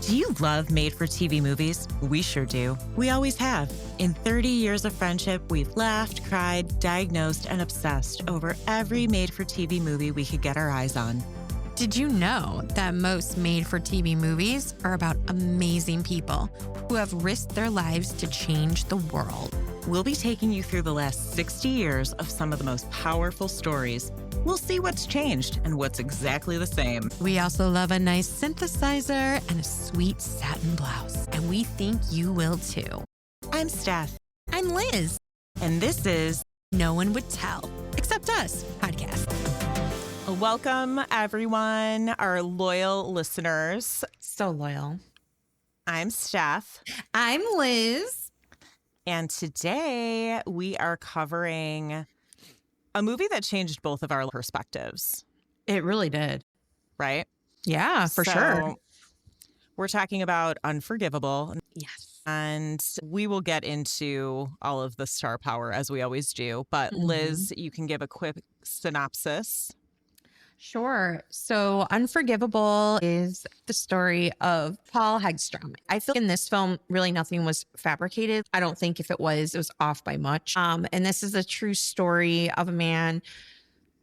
Do you love made-for-TV movies? We sure do. We always have. In 30 years of friendship, we've laughed, cried, diagnosed, and obsessed over every made-for-TV movie we could get our eyes on. Did you know that most made-for-TV movies are about amazing people who have risked their lives to change the world? We'll be taking you through the last 60 years of some of the most powerful stories. We'll see what's changed and what's exactly the same. We also love a nice synthesizer and a sweet satin blouse, and we think you will too. I'm Steph. I'm Liz. And this is No One Would Tell, Except Us podcast. Welcome, everyone, our loyal listeners. So loyal. I'm Steph. I'm Liz. And today we are covering a movie that changed both of our perspectives. It really did. Right? Yeah, for sure. We're talking about Unforgivable. Yes. And we will get into all of the star power as we always do. But Liz, you can give a quick synopsis. Sure. So Unforgivable is the story of Paul Hegstrom. I feel in this film, really nothing was fabricated. I don't think if it was off by much. And this is a true story of a man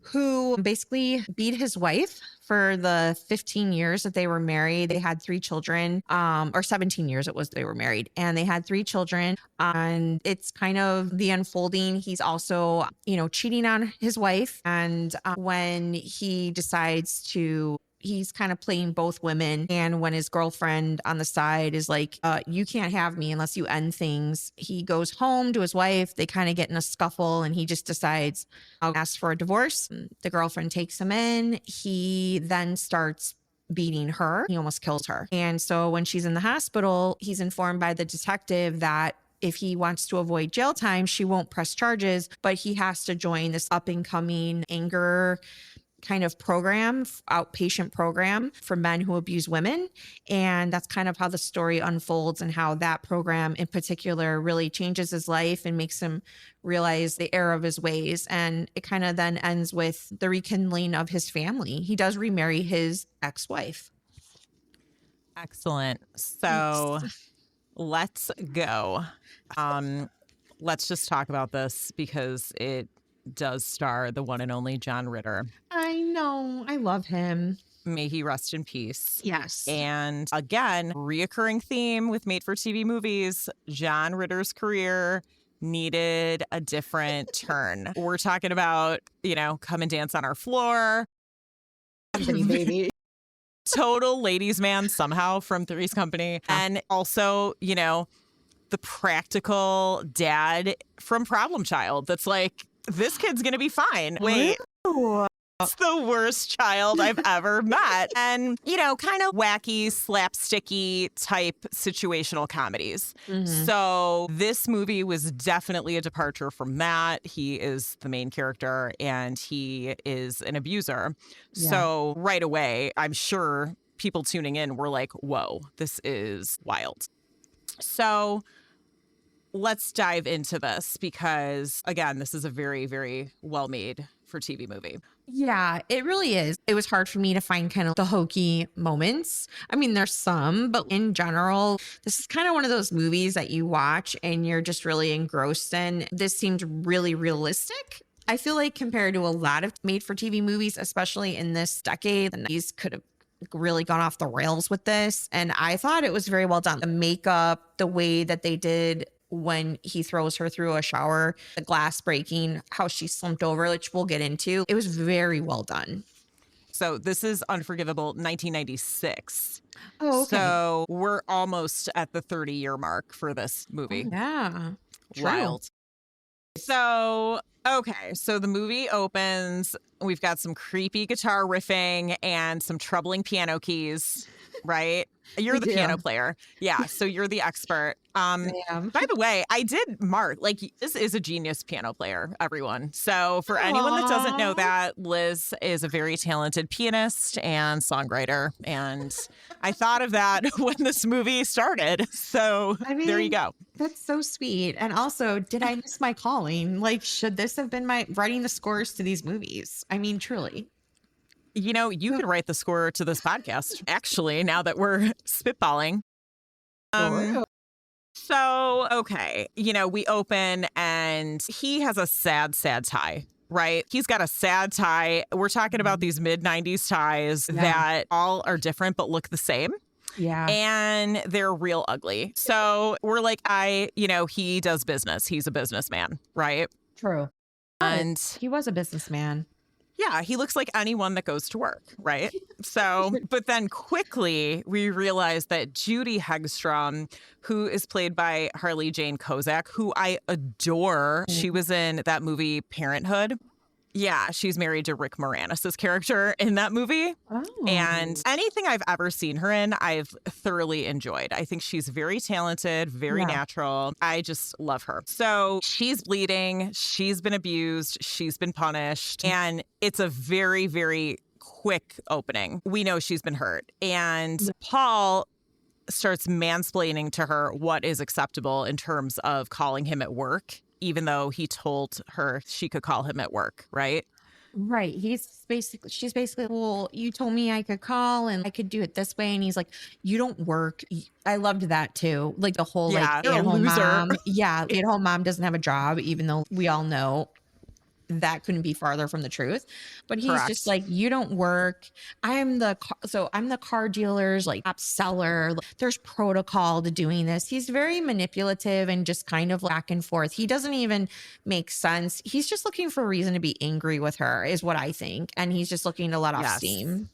who basically beat his wife for the 15 years that they were married. They had 3 children, or 17 years it was they were married, and they had 3 children. And it's kind of the unfolding. He's also, cheating on his wife. And when he decides to, he's kind of playing both women. And when his girlfriend on the side is like, you can't have me unless you end things, he goes home to his wife. They kind of get in a scuffle and he just decides, I'll ask for a divorce. The girlfriend takes him in. He then starts beating her. He almost kills her. And so when she's in the hospital, he's informed by the detective that if he wants to avoid jail time, she won't press charges, but he has to join this up and coming anger kind of program, outpatient program for men who abuse women. And that's kind of how the story unfolds and how that program in particular really changes his life and makes him realize the error of his ways. And it kind of then ends with the rekindling of his family. He does remarry his ex-wife. Excellent. So let's go. Let's just talk about this because it does star the one and only John Ritter. I know. I love him. May he rest in peace. Yes. And again, reoccurring theme with made-for-TV movies, John Ritter's career needed a different turn. We're talking about, Come and Dance on Our Floor. Anthony, baby. Total ladies' man somehow from Three's Company. And also, the practical dad from Problem Child that's like, this kid's going to be fine. Wait, it's the worst child I've ever met. And, kind of wacky, slapsticky type situational comedies. So this movie was definitely a departure from that. He is the main character and he is an abuser. Yeah. So right away, I'm sure people tuning in were like, whoa, this is wild. So let's dive into this because, again, this is a very, very well-made for TV movie. Yeah, it really is. It was hard for me to find kind of the hokey moments. I mean, there's some, but in general, this is kind of one of those movies that you watch and you're just really engrossed in. This seemed really realistic. I feel like compared to a lot of made-for-TV movies, especially in this decade, the 90s could have really gone off the rails with this. And I thought it was very well done. The makeup, the way that they did when he throws her through a shower, the glass breaking, how she slumped over, which we'll get into. It was very well done. So this is Unforgivable, 1996. Oh, okay. So we're almost at the 30-year mark for this movie. Oh, yeah. Wild. So, okay. So the movie opens. We've got some creepy guitar riffing and some troubling piano keys, right? You're the piano player. Yeah. So you're the expert. By the way, I did mark, this is a genius piano player, everyone. So for anyone that doesn't know that, Liz is a very talented pianist and songwriter. And I thought of that when this movie started. So there you go. That's so sweet. And also, did I miss my calling? Should this have been my writing the scores to these movies? I mean, truly. You could write the score to this podcast, actually, now that we're spitballing. Sure. So, okay, we open and he has a sad, sad tie, right? He's got a sad tie. We're talking about these mid-90s ties that all are different but look the same. Yeah. And they're real ugly. So we're like, he does business. He's a businessman, right? True. And he was a businessman. yeah, he looks like anyone that goes to work, right? So, but then quickly we realize that Judy Hegstrom, who is played by Harley Jane Kozak, who I adore, she was in that movie Parenthood. Yeah, she's married to Rick Moranis' character in that movie. Oh. And anything I've ever seen her in, I've thoroughly enjoyed. I think she's very talented, very natural. I just love her. So she's bleeding. She's been abused. She's been punished. And it's a very, very quick opening. We know she's been hurt. And Paul starts mansplaining to her what is acceptable in terms of calling him at work, even though he told her she could call him at work, right? Right. She's basically, well, you told me I could call and I could do it this way. And he's like, you don't work. I loved that too. Like the whole you're a at-home loser. mom. Yeah. At-home mom doesn't have a job, even though we all know that couldn't be farther from the truth. But he's just like, you don't work. I'm the car dealer's top seller. There's protocol to doing this. He's very manipulative and just kind of back and forth. He doesn't even make sense. He's just looking for a reason to be angry with her is what I think. And he's just looking to let off steam.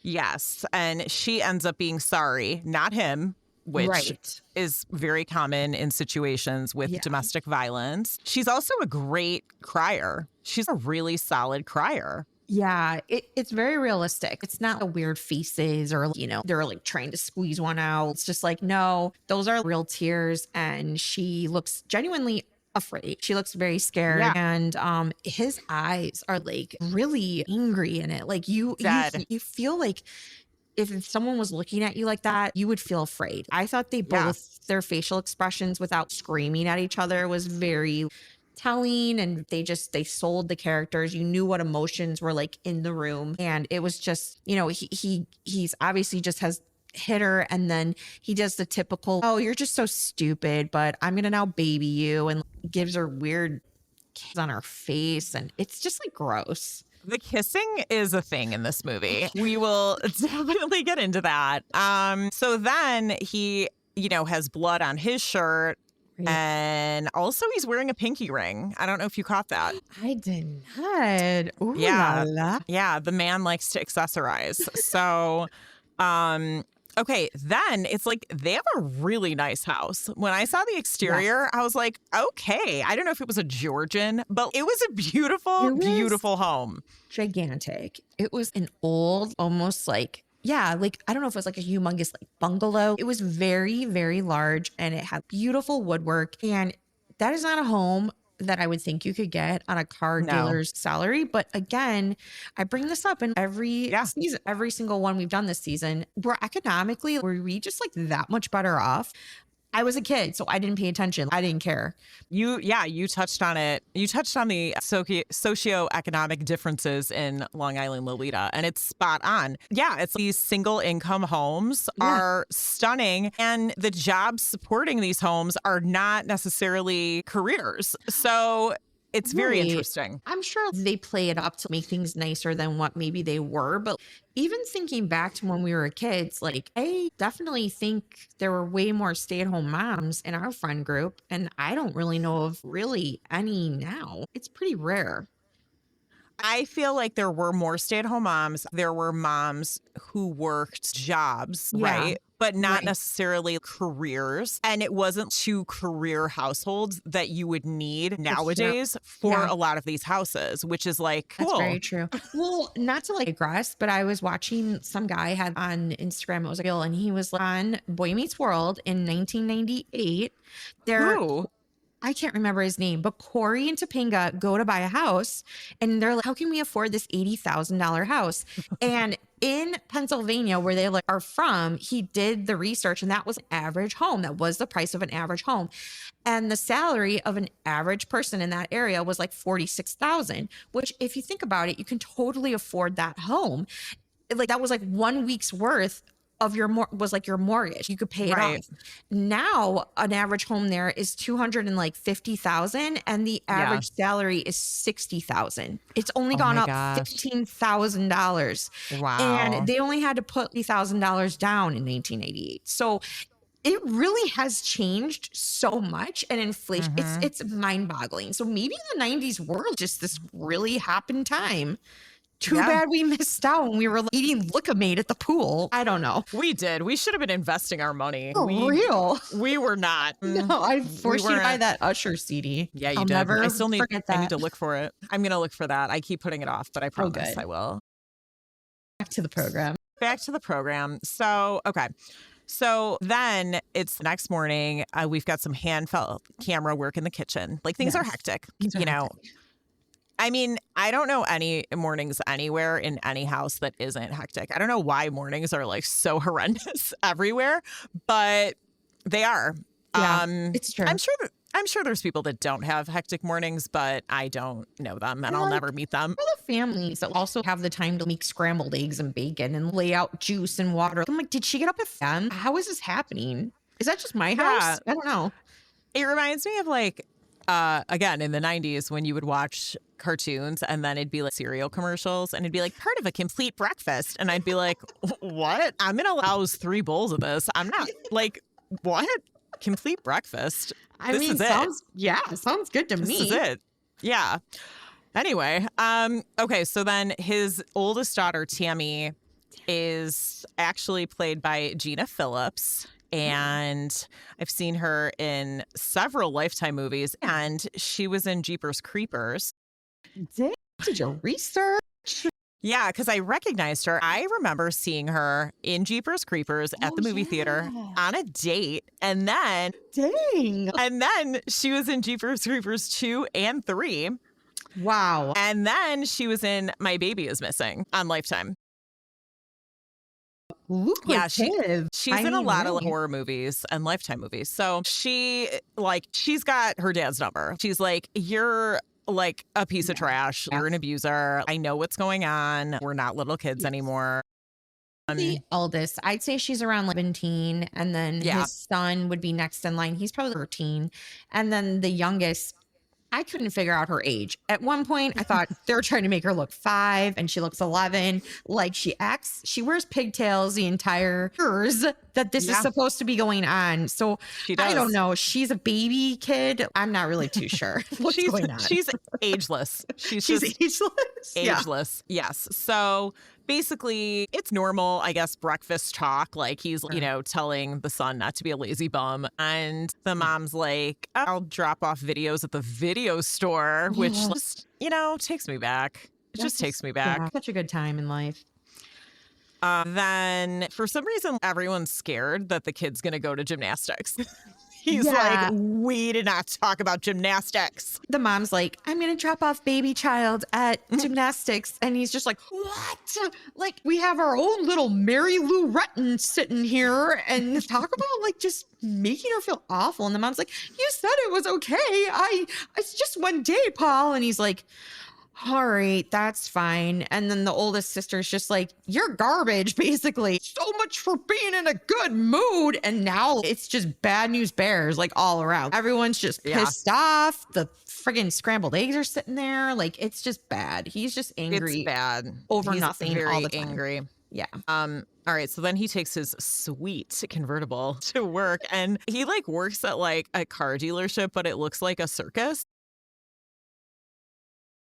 Yes. And she ends up being sorry, not him, which is very common in situations with domestic violence. She's also a great crier. She's a really solid crier. Yeah, it's very realistic. It's not a weird faces or, they're trying to squeeze one out. It's just no, those are real tears. And she looks genuinely afraid. She looks very scared. Yeah. And his eyes are really angry in it. You feel like if someone was looking at you like that, you would feel afraid. I thought their facial expressions without screaming at each other was very telling, and they sold the characters. You knew what emotions were in the room, and it was just, he's obviously just has hit her, and then he does the typical, oh, you're just so stupid, but I'm gonna now baby you, and gives her weird kiss on her face, and it's just gross. The kissing is a thing in this movie. We will definitely get into that. So then he, has blood on his shirt. And also he's wearing a pinky ring. I don't know if you caught that. I did not. Ooh, yeah. La la. Yeah. The man likes to accessorize. So, okay, then it's they have a really nice house. When I saw the exterior, I was like, okay, I don't know if it was a Georgian, but it was a beautiful home. Gigantic. It was an old, almost I don't know if it was a humongous bungalow. It was very, very large, and it had beautiful woodwork. And that is not a home that I would think you could get on a car dealer's salary. But again, I bring this up in every season, every single one we've done this season. Were we just that much better off? I was a kid, so I didn't pay attention. I didn't care. You touched on it. You touched on the socioeconomic differences in Long Island Lolita, and it's spot on. Yeah, it's these single income homes are stunning, and the jobs supporting these homes are not necessarily careers. So it's very interesting. I'm sure they play it up to make things nicer than what maybe they were. But even thinking back to when we were kids, I definitely think there were way more stay-at-home moms in our friend group. And I don't really know of really any now. It's pretty rare. I feel like there were more stay-at-home moms. There were moms who worked jobs, right? But not necessarily careers. And it wasn't two career households that you would need nowadays for a lot of these houses, which is cool. That's very true. Well, not to digress, but I was watching some guy had on Instagram, it was and he was on Boy Meets World in 1998. Who? I can't remember his name, but Corey and Topanga go to buy a house and they're like, how can we afford this $80,000 house? And in Pennsylvania, where they are from, he did the research and that was an average home. That was the price of an average home. And the salary of an average person in that area was like 46,000, which if you think about it, you can totally afford that home. Like that was like 1 week's worth of your was like your mortgage. You could pay it off. Now an average home there is 250,000 and the average salary is 60,000. It's only gone up $15,000. Wow. And they only had to put $1,000 down in 1988. So it really has changed so much, and inflation, it's mind-boggling. So maybe the 90s were just this really happened time. Too bad we missed out when we were eating Look-A-Made at the pool. I don't know. We did. We should have been investing our money. For real. We were not. No, I forced you to buy that Usher CD. Yeah, you I'll did. Never I still need forget that. I need to look for it. I'm going to look for that. I keep putting it off, but I promise I will. Back to the program. So, okay. So then it's the next morning. We've got some handheld camera work in the kitchen. Like things are hectic, I mean, I don't know any mornings anywhere in any house that isn't hectic. I don't know why mornings are like so horrendous everywhere, but they are. Yeah, it's true. I'm sure there's people that don't have hectic mornings, but I don't know them and I'll never meet them. For the families that also have the time to make scrambled eggs and bacon and lay out juice and water. I'm like, did she get up at them? How is this happening? Is that just my house? I don't know. It reminds me of like, again, in the 90s when you would watch cartoons and then it'd be like cereal commercials and it'd be like part of a complete breakfast. And I'd be like, what? I'm going to house 3 bowls of this. I'm not like, what? Complete breakfast. This is it. Sounds good to me. This is it. Yeah. Anyway, okay, so then his oldest daughter, Tammy, is actually played by Gina Phillips. And I've seen her in several Lifetime movies, and she was in Jeepers Creepers. Did your research? Yeah, because I recognized her. I remember seeing her in Jeepers Creepers at the movie theater on a date. And then, she was in Jeepers Creepers 2 and 3. Wow. And then she was in My Baby Is Missing on Lifetime. Lucrative. Yeah, she's in a lot of horror movies and Lifetime movies. So she's got her dad's number. She's like, you're like a piece of trash. You're an abuser. I know what's going on. We're not little kids anymore. The oldest, I'd say she's around 17. And then his son would be next in line. He's probably 13. And then the youngest, I couldn't figure out her age. At one point, I thought they were trying to make her look 5 and she looks 11. Like she wears pigtails the entire years that this is supposed to be going on. So I don't know. She's a baby kid. I'm not really too sure what's going on. She's ageless. She's ageless. Ageless. Yeah. Yes. So basically, it's normal, I guess, breakfast talk. Like he's, telling the son not to be a lazy bum. And the mom's like, I'll drop off videos at the video store, which just, takes me back. It just takes me back. Yeah, such a good time in life. Then for some reason, everyone's scared that the kid's going to go to gymnastics. He's like, we did not talk about gymnastics. The mom's like, I'm going to drop off baby child at gymnastics. And he's just like, what? Like, we have our own little Mary Lou Retton sitting here and talk about like just making her feel awful. And the mom's like, you said it was okay. It's just one day, Paul. And he's like, all right, that's fine. And then the oldest sister's just like, you're garbage, basically. So much for being in a good mood. And now it's just bad news bears, like all around. Everyone's just pissed off. The friggin' scrambled eggs are sitting there. Like, it's just bad. He's just angry. It's bad. Over He's nothing very all the time. Angry. Yeah. All right. So then he takes his sweet convertible to work and he like works at like a car dealership, but it looks like a circus.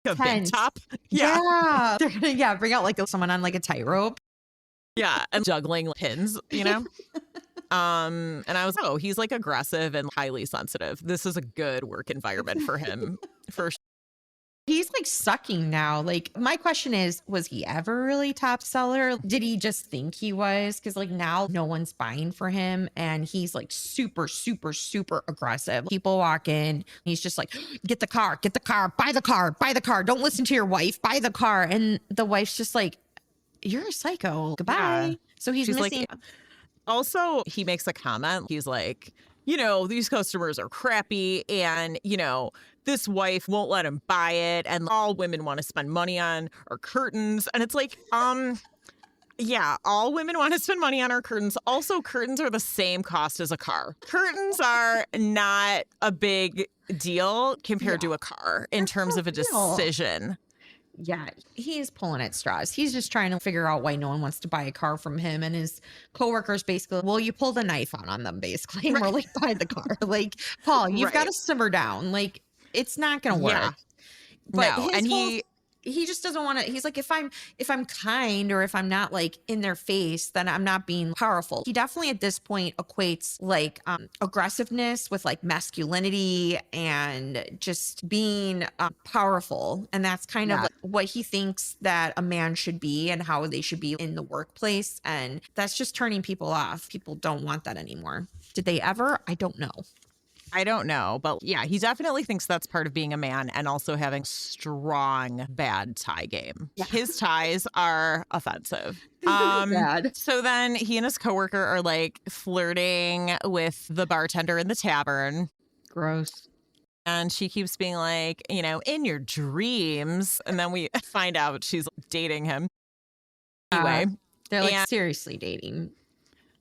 A big top. Yeah. They're gonna bring out like someone on like a tightrope. Yeah. And juggling pins, And I was like, oh, he's like aggressive and highly sensitive. This is a good work environment for him. For He's like sucking now. Like, my question is, was he ever really top seller? Did he just think he was? Because like now no one's buying for him and he's like super, super, super aggressive. People walk in, he's just like, get the car, buy the car, buy the car. Don't listen to your wife, buy the car. And the wife's just like, you're a psycho. Goodbye. Yeah. So he's She's missing. like, also, he makes a comment. He's like, these customers are crappy and, this wife won't let him buy it. And all women want to spend money on are curtains. And it's like, yeah, all women want to spend money on our curtains. Also, curtains are the same cost as a car. Curtains are not a big deal compared to a car in terms of a decision. Yeah, he's pulling at straws. He's just trying to figure out why no one wants to buy a car from him. And his coworkers basically, well, you pulled a knife out on them, basically. And we're like, buy the car. Like, Paul, you've got to simmer down. Like, it's not going to work. Yeah. But no, and he just doesn't want to. He's like, if I'm kind or if I'm not like in their face, then I'm not being powerful. He definitely at this point equates like aggressiveness with like masculinity and just being powerful. And that's kind of like what he thinks that a man should be and how they should be in the workplace. And that's just turning people off. People don't want that anymore. Did they ever? I don't know. I don't know, but yeah, he definitely thinks that's part of being a man and also having strong bad tie game. Yeah. His ties are offensive. So then he and his coworker are like flirting with the bartender in the tavern. Gross. And she keeps being like, in your dreams. And then we find out she's dating him. Anyway. They're like seriously dating.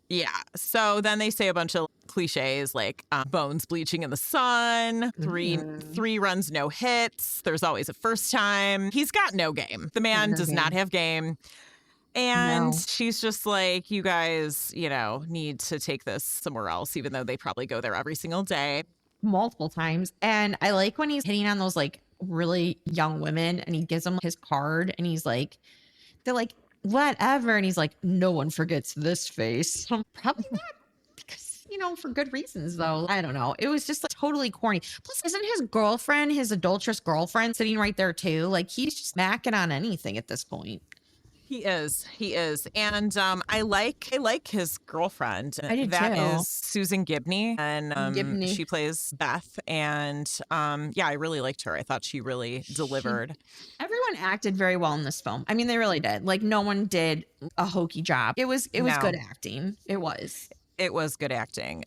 Yeah. So then they say a bunch of cliches like bones bleaching in the sun, three runs, no hits. There's always a first time. He's got no game. The man does not have game. And she's just like, you guys, need to take this somewhere else, even though they probably go there every single day. Multiple times. And I like when he's hitting on those like really young women and he gives them his card and he's like, they're like, whatever. And he's like, no one forgets this face. Probably not because, for good reasons, though. I don't know. It was just like totally corny. Plus, isn't his girlfriend, his adulterous girlfriend, sitting right there, too? Like, he's just macking on anything at this point. He is. And I like his girlfriend. I do That too. is Susan Gibney. And she plays Beth. And I really liked her. I thought she really delivered. Everyone acted very well in this film. I mean, they really did. Like, no one did a hokey job. It was good acting. It was. It was good acting.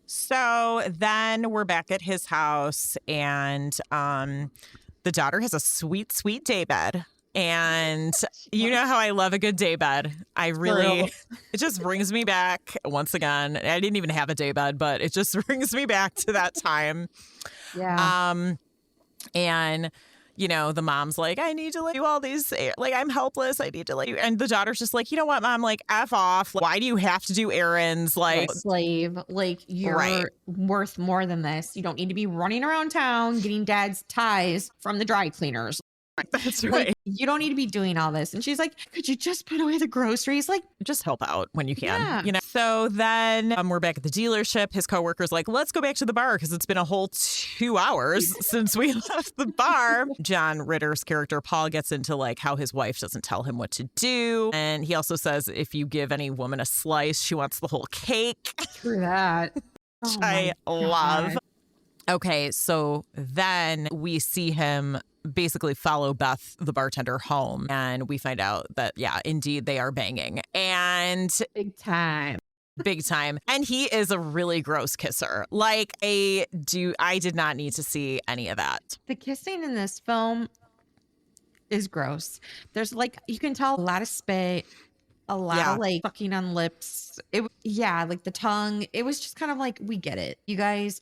So then we're back at his house and the daughter has a sweet, sweet daybed. And you know how I love a good daybed. It just brings me back once again. I didn't even have a daybed, but it just brings me back to that time. Yeah. And the mom's like, I need to let you all these, like, I'm helpless. I need to let you. And the daughter's just like, you know what, Mom, like, F off. Like, why do you have to do errands? Like, slave, like, you're worth more than this. You don't need to be running around town getting dad's ties from the dry cleaners. That's right. Like, you don't need to be doing all this. And she's like, could you just put away the groceries? Like, just help out when you can. So then we're back at the dealership. His coworker's like, let's go back to the bar because it's been a whole 2 hours since we left the bar. John Ritter's character, Paul, gets into like how his wife doesn't tell him what to do. And he also says if you give any woman a slice, she wants the whole cake. True that. Which I love. Okay, so then we see him basically follow Beth, the bartender, home. And we find out that, indeed, they are banging. And big time. And he is a really gross kisser. Like, I did not need to see any of that. The kissing in this film is gross. There's like, you can tell a lot of spit, a lot of like sucking on lips. Like the tongue. It was just kind of like, we get it. You guys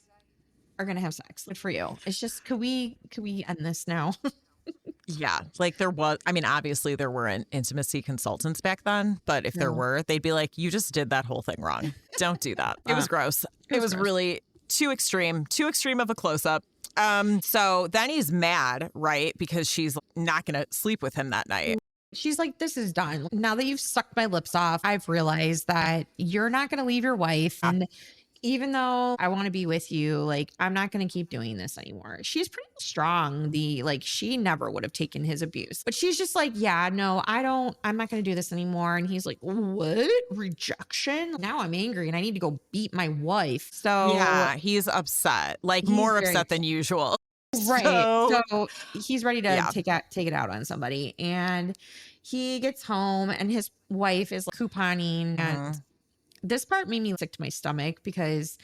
are gonna have sex. Good for you. It's just, could we end this now? Like there was, I mean, obviously there weren't intimacy consultants back then, but if there were, they'd be like, you just did that whole thing wrong. Don't do that. It was gross. It was really too extreme of a close-up. So then he's mad, right? Because she's not gonna sleep with him that night. She's like, this is done. Now that you've sucked my lips off, I've realized that you're not gonna leave your wife. And even though I want to be with you, like, I'm not going to keep doing this anymore. She's pretty strong. She never would have taken his abuse, but she's just like, yeah, no, I'm not going to do this anymore. And he's like, what? Rejection? Now I'm angry and I need to go beat my wife. So Yeah, he's upset, like he's more very upset than usual. right. So, So he's ready to yeah. take it out on somebody. And he gets home and his wife is like, couponing. And this part made me sick to my stomach because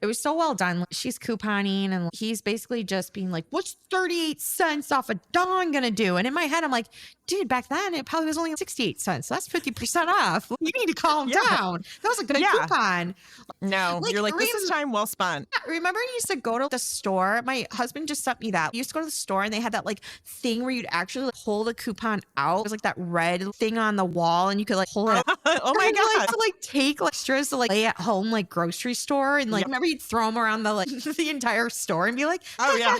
it was so well done. Like, she's couponing and he's basically just being like, what's 38 cents off a dong gonna do? And in my head, I'm like, dude, back then it probably was only 68 cents. So that's 50% off. You need to calm down. That was a good coupon. No, Like, you're like, this is time well spent. Remember I used to go to the store? My husband just sent me that. We used to go to the store and they had that like thing where you'd actually like, pull the coupon out. It was like that red thing on the wall and you could like pull it out. Oh my And, God. like, to like take like extras to like lay at home like grocery store and like remember you'd throw them around the like the entire store and be like, Oh yeah.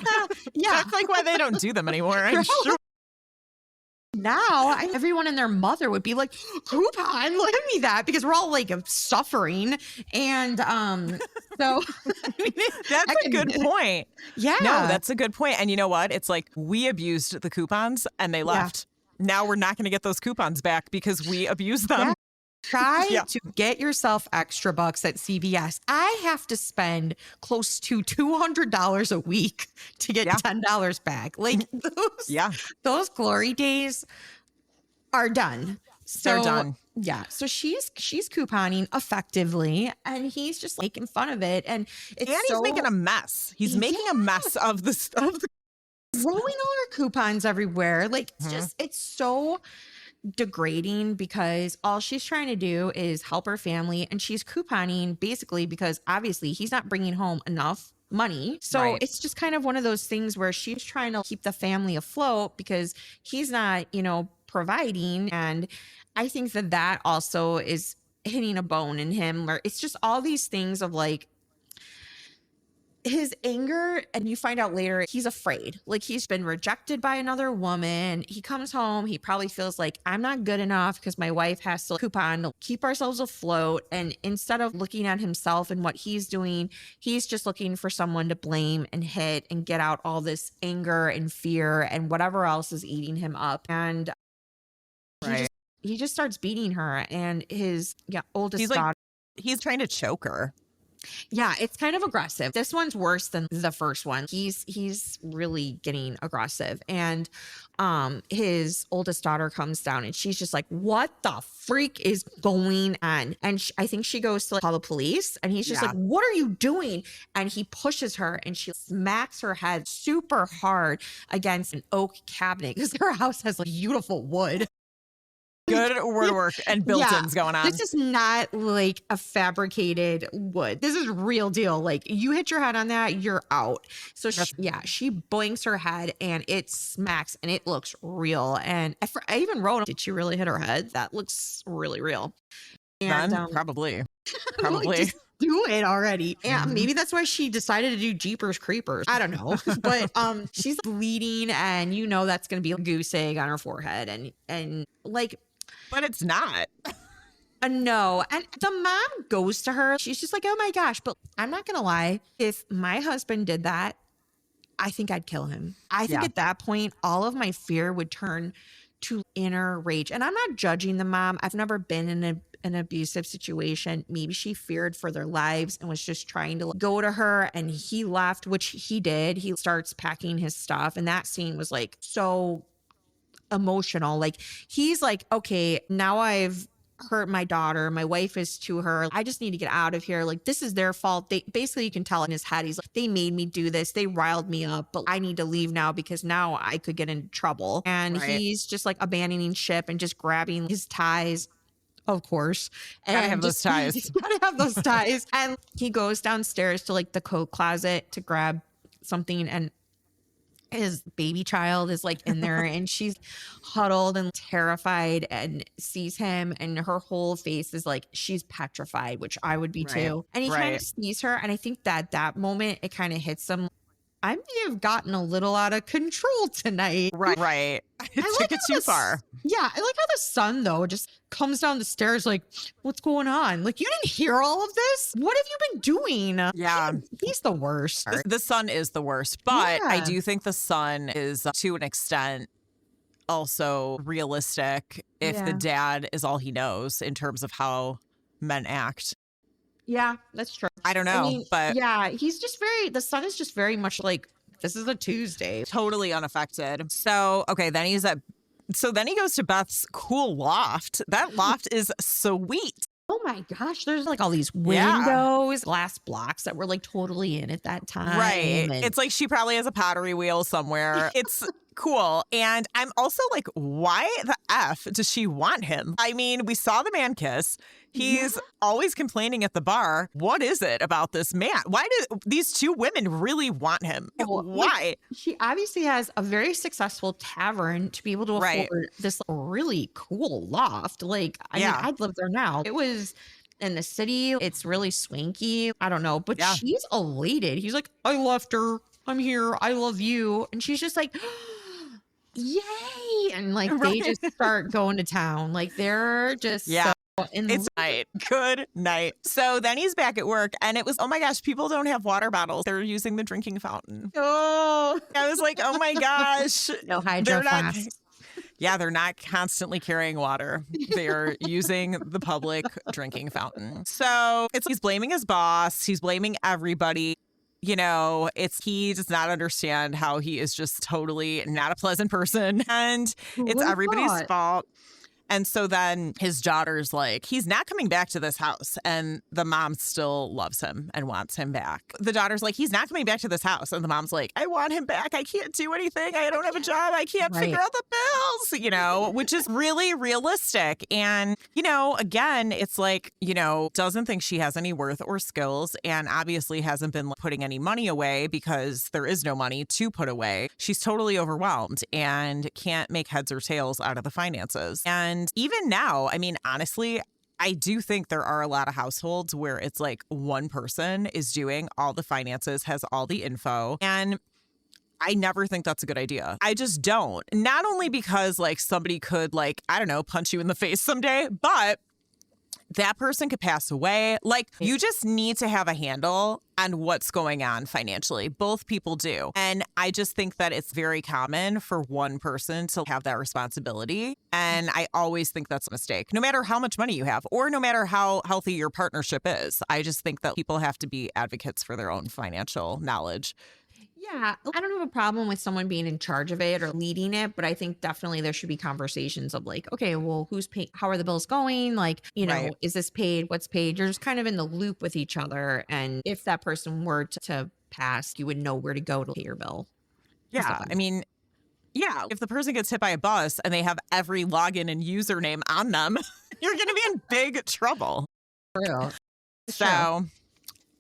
yeah. That's like why they don't do them anymore. I'm sure. Now everyone and their mother would be like, coupon, let me that because we're all like suffering. And so That's a good point. Yeah. No, that's a good point. And you know what? It's like we abused the coupons and they left. Now we're not going to get those coupons back because we abused them. Yeah. Try to get yourself extra bucks at CVS. I have to spend close to $200 a week to get $10 back. Like those glory days are done. They're done. Yeah. So she's couponing effectively and he's just making fun of it. And he's making a mess. He's making a mess of the stuff. Throwing all her coupons everywhere. Like it's so degrading because all she's trying to do is help her family and she's couponing basically because obviously he's not bringing home enough money. So it's just kind of one of those things where she's trying to keep the family afloat because he's not, providing. And I think that also is hitting a bone in him where it's just all these things of like, his anger, and you find out later he's afraid. Like he's been rejected by another woman. He comes home, he probably feels like I'm not good enough because my wife has to coupon to keep ourselves afloat. And instead of looking at himself and what he's doing, he's just looking for someone to blame and hit and get out all this anger and fear and whatever else is eating him Right. up. And he just starts beating her and his oldest daughter. He's trying to choke her. Yeah, it's kind of aggressive. This one's worse than the first one. He's really getting aggressive. And his oldest daughter comes down and she's just like, what the freak is going on? And I think she goes to call the police and he's just like, what are you doing? And he pushes her and she smacks her head super hard against an oak cabinet because her house has like beautiful wood. Good woodwork and built-ins going on. This is not like a fabricated wood. This is real deal. Like you hit your head on that, you're out. So she boinks her head and it smacks and it looks real. And I even wrote, did she really hit her head? That looks really real. And probably. Like, just do it already. Yeah, maybe that's why she decided to do Jeepers Creepers. I don't know. But she's bleeding and that's going to be a goose egg on her forehead and like. But it's not. No. And the mom goes to her. She's just like, oh my gosh. But I'm not going to lie. If my husband did that, I think I'd kill him. I think at that point, all of my fear would turn to inner rage. And I'm not judging the mom. I've never been in an abusive situation. Maybe she feared for their lives and was just trying to go to her and he left, which he did. He starts packing his stuff. And that scene was like so emotional. Like he's like, okay, now I've hurt my daughter. My wife is to her. I just need to get out of here. Like this is their fault. They basically, you can tell in his head, he's like, they made me do this. They riled me up, but I need to leave now because now I could get into trouble. And he's just like abandoning ship and just grabbing his ties. Of course. And gotta have those ties. Gotta have those ties. And he goes downstairs to like the coat closet to grab something and his baby child is like in there and she's huddled and terrified and sees him and her whole face is like she's petrified, which I would be too. And he kind of sees her and I think that moment it kind of hits him I may have gotten a little out of control tonight. Right. It I took like it how too far. Yeah, I like how the son though just comes down the stairs like, what's going on? Like, you didn't hear all of this? What have you been doing? Yeah. He's the worst. The son is the worst, but I Yeah. do think the son is to an extent also realistic if the Yeah. dad is all he knows in terms of how men act. Yeah, that's true. I don't I know, mean, but yeah, the son is just very much like, this is a Tuesday. totally unaffected. So, okay, then he goes to Beth's cool loft. That loft is sweet. Oh my gosh, there's like all these Yeah. windows, glass blocks that were like totally in at that time. Right. and- It's like she probably has a pottery wheel somewhere. It's cool. And I'm also like, why the F does she want him? I mean, we saw the man kiss. He's always complaining at the bar. What is it about this man? Why do these two women really want him? Well, Why? She obviously has a very successful tavern to be able to Right. afford this really cool loft. Like, I mean, Yeah. I'd live there now. It was in the city. It's really swanky. I don't know, but Yeah. she's elated. He's like, I left her. I'm here. I love you. And she's just like, yay. And like, they Right. just start going to town. Like, they're just Yeah. so in It's night. Good night. So then he's back at work and it was, oh my gosh, people don't have water bottles. They're using the drinking fountain. Oh, I was like, oh my gosh. no hydro They're not- flasks. Yeah, they're not constantly carrying water. They're using the public drinking fountain. So it's he's blaming his boss. He's blaming everybody. You know, he does not understand how he is just totally not a pleasant person. And Who it's would've everybody's thought? fault. And so then his daughter's like, he's not coming back to this house. And the mom still loves him and wants him back. The daughter's like, he's not coming back to this house. And the mom's like, I want him back. I can't do anything. I don't have a job. I can't figure Right. out the bills, you know, which is really realistic. And, you know, again, it's like, you know, doesn't think she has any worth or skills and obviously hasn't been putting any money away because there is no money to put away. She's totally overwhelmed and can't make heads or tails out of the finances. And even now, I mean, honestly, I do think there are a lot of households where it's like one person is doing all the finances, has all the info, and I never think that's a good idea. I just don't. Not only because like somebody could like, I don't know, punch you in the face someday, but that person could pass away. Like, you just need to have a handle on what's going on financially. Both people do. And I just think that it's very common for one person to have that responsibility. And I always think that's a mistake, no matter how much money you have or no matter how healthy your partnership is. I just think that people have to be advocates for their own financial knowledge. Yeah, I don't have a problem with someone being in charge of it or leading it, but I think definitely there should be conversations of like, okay, well, who's paying? How are the bills going? Like, you know, Right. is this paid? What's paid? You're just kind of in the loop with each other. And if that person were to pass, you would know where to go to pay your bill. and stuff Yeah. like I mean, yeah, if the person gets hit by a bus and they have every login and username on them, you're going to be in big trouble. that. True. So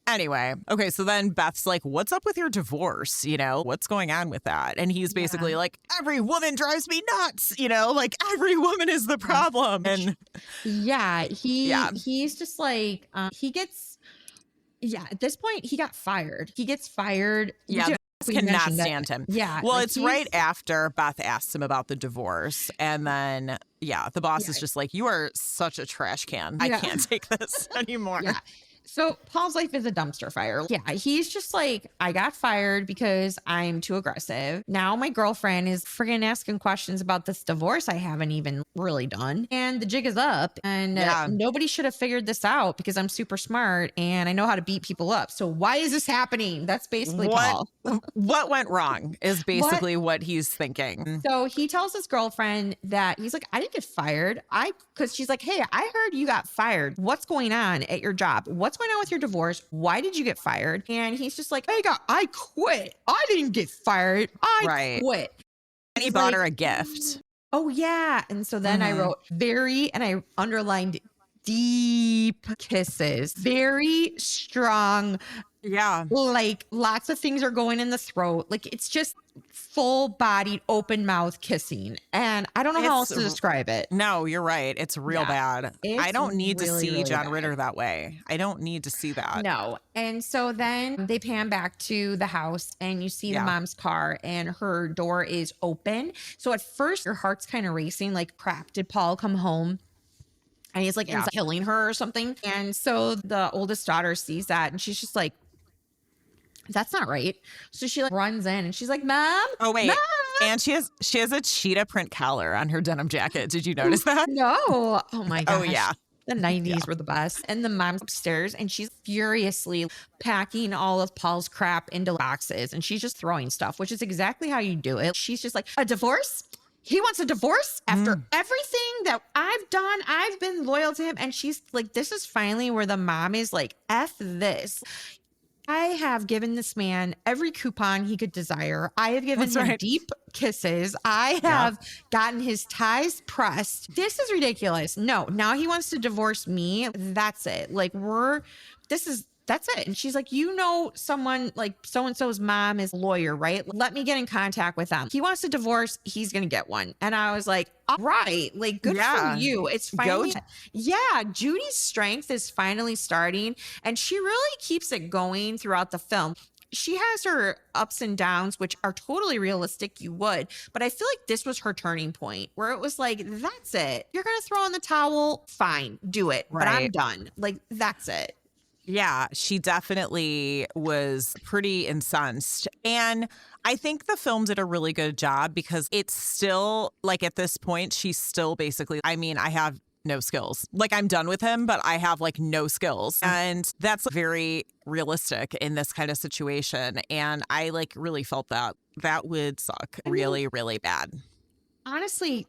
anyway, okay, so then Beth's like, what's up with your divorce? You know, what's going on with that? And he's basically like, every woman drives me nuts, you know, like every woman is the problem. And Yeah, Yeah. he's just like at this point he got fired. He gets fired. yeah, We Beth cannot mentioned that- stand him. Yeah. Well, like, it's he's- right after Beth asks him about the divorce. And then, yeah, the boss is Yeah. just like, you are such a trash can. I Yeah. can't take this anymore. Yeah. So Paul's life is a dumpster fire. Yeah, he's just like, I got fired because I'm too aggressive. Now my girlfriend is friggin' asking questions about this divorce I haven't even really done. And the jig is up. And Yeah. nobody should have figured this out because I'm super smart and I know how to beat people up. So why is this happening? That's basically Paul. What went wrong is basically what he's thinking. So he tells his girlfriend that he's like, I didn't get fired. Because she's like, hey, I heard you got fired. What's going on at your job? What's going on with your divorce? Why did you get fired? And he's just like, I quit. I didn't get fired. I Right. quit. And he He's bought like, her a gift. oh yeah. And so then I Mhm. wrote and I underlined deep kisses, very strong, Yeah. Like lots of things are going in the throat. Like it's just full bodied, open mouth kissing. And I don't know how else It's to describe it. No, you're right. It's real Yeah. bad. I It's don't need to really, see really John bad. Ritter that way. I don't need to see that. No. And so then they pan back to the house and you see the Yeah. mom's car and her door is open. So at first your heart's kind of racing, like, crap, did Paul come home? And he's like Yeah. killing her or something. And so the oldest daughter sees that and she's just like, that's not right. So she like runs in and she's like, Mom. Oh wait. Mom. And she has a cheetah print collar on her denim jacket. Did you notice that? No. Oh my gosh. Oh yeah. The 90s were the best. And the mom's upstairs and she's furiously packing all of Paul's crap into boxes and she's just throwing stuff, which is exactly how you do it. She's just like, a divorce? He wants a divorce after everything that I've done. I've been loyal to him. And she's like, this is finally where the mom is like, F this. I have given this man every coupon he could desire. I have given him deep kisses. I have gotten his ties pressed. This is ridiculous. No, now he wants to divorce me. That's it. Like that's it. And she's like, you know, someone like so-and-so's mom is a lawyer, right? Let me get in contact with them. He wants to divorce. He's going to get one. And I was like, all right, like good for you. It's finally, Judy's strength is finally starting and she really keeps it going throughout the film. She has her ups and downs, which are totally realistic. You would, but I feel like this was her turning point where it was like, that's it. You're going to throw in the towel. Fine, do it. But I'm done. Like, that's it. Yeah, she definitely was pretty incensed. And I think the film did a really good job because it's still like at this point, she's still basically, I mean, I have no skills. Like I'm done with him, but I have like no skills. And that's very realistic in this kind of situation. And I like really felt that would suck really, really bad. Honestly,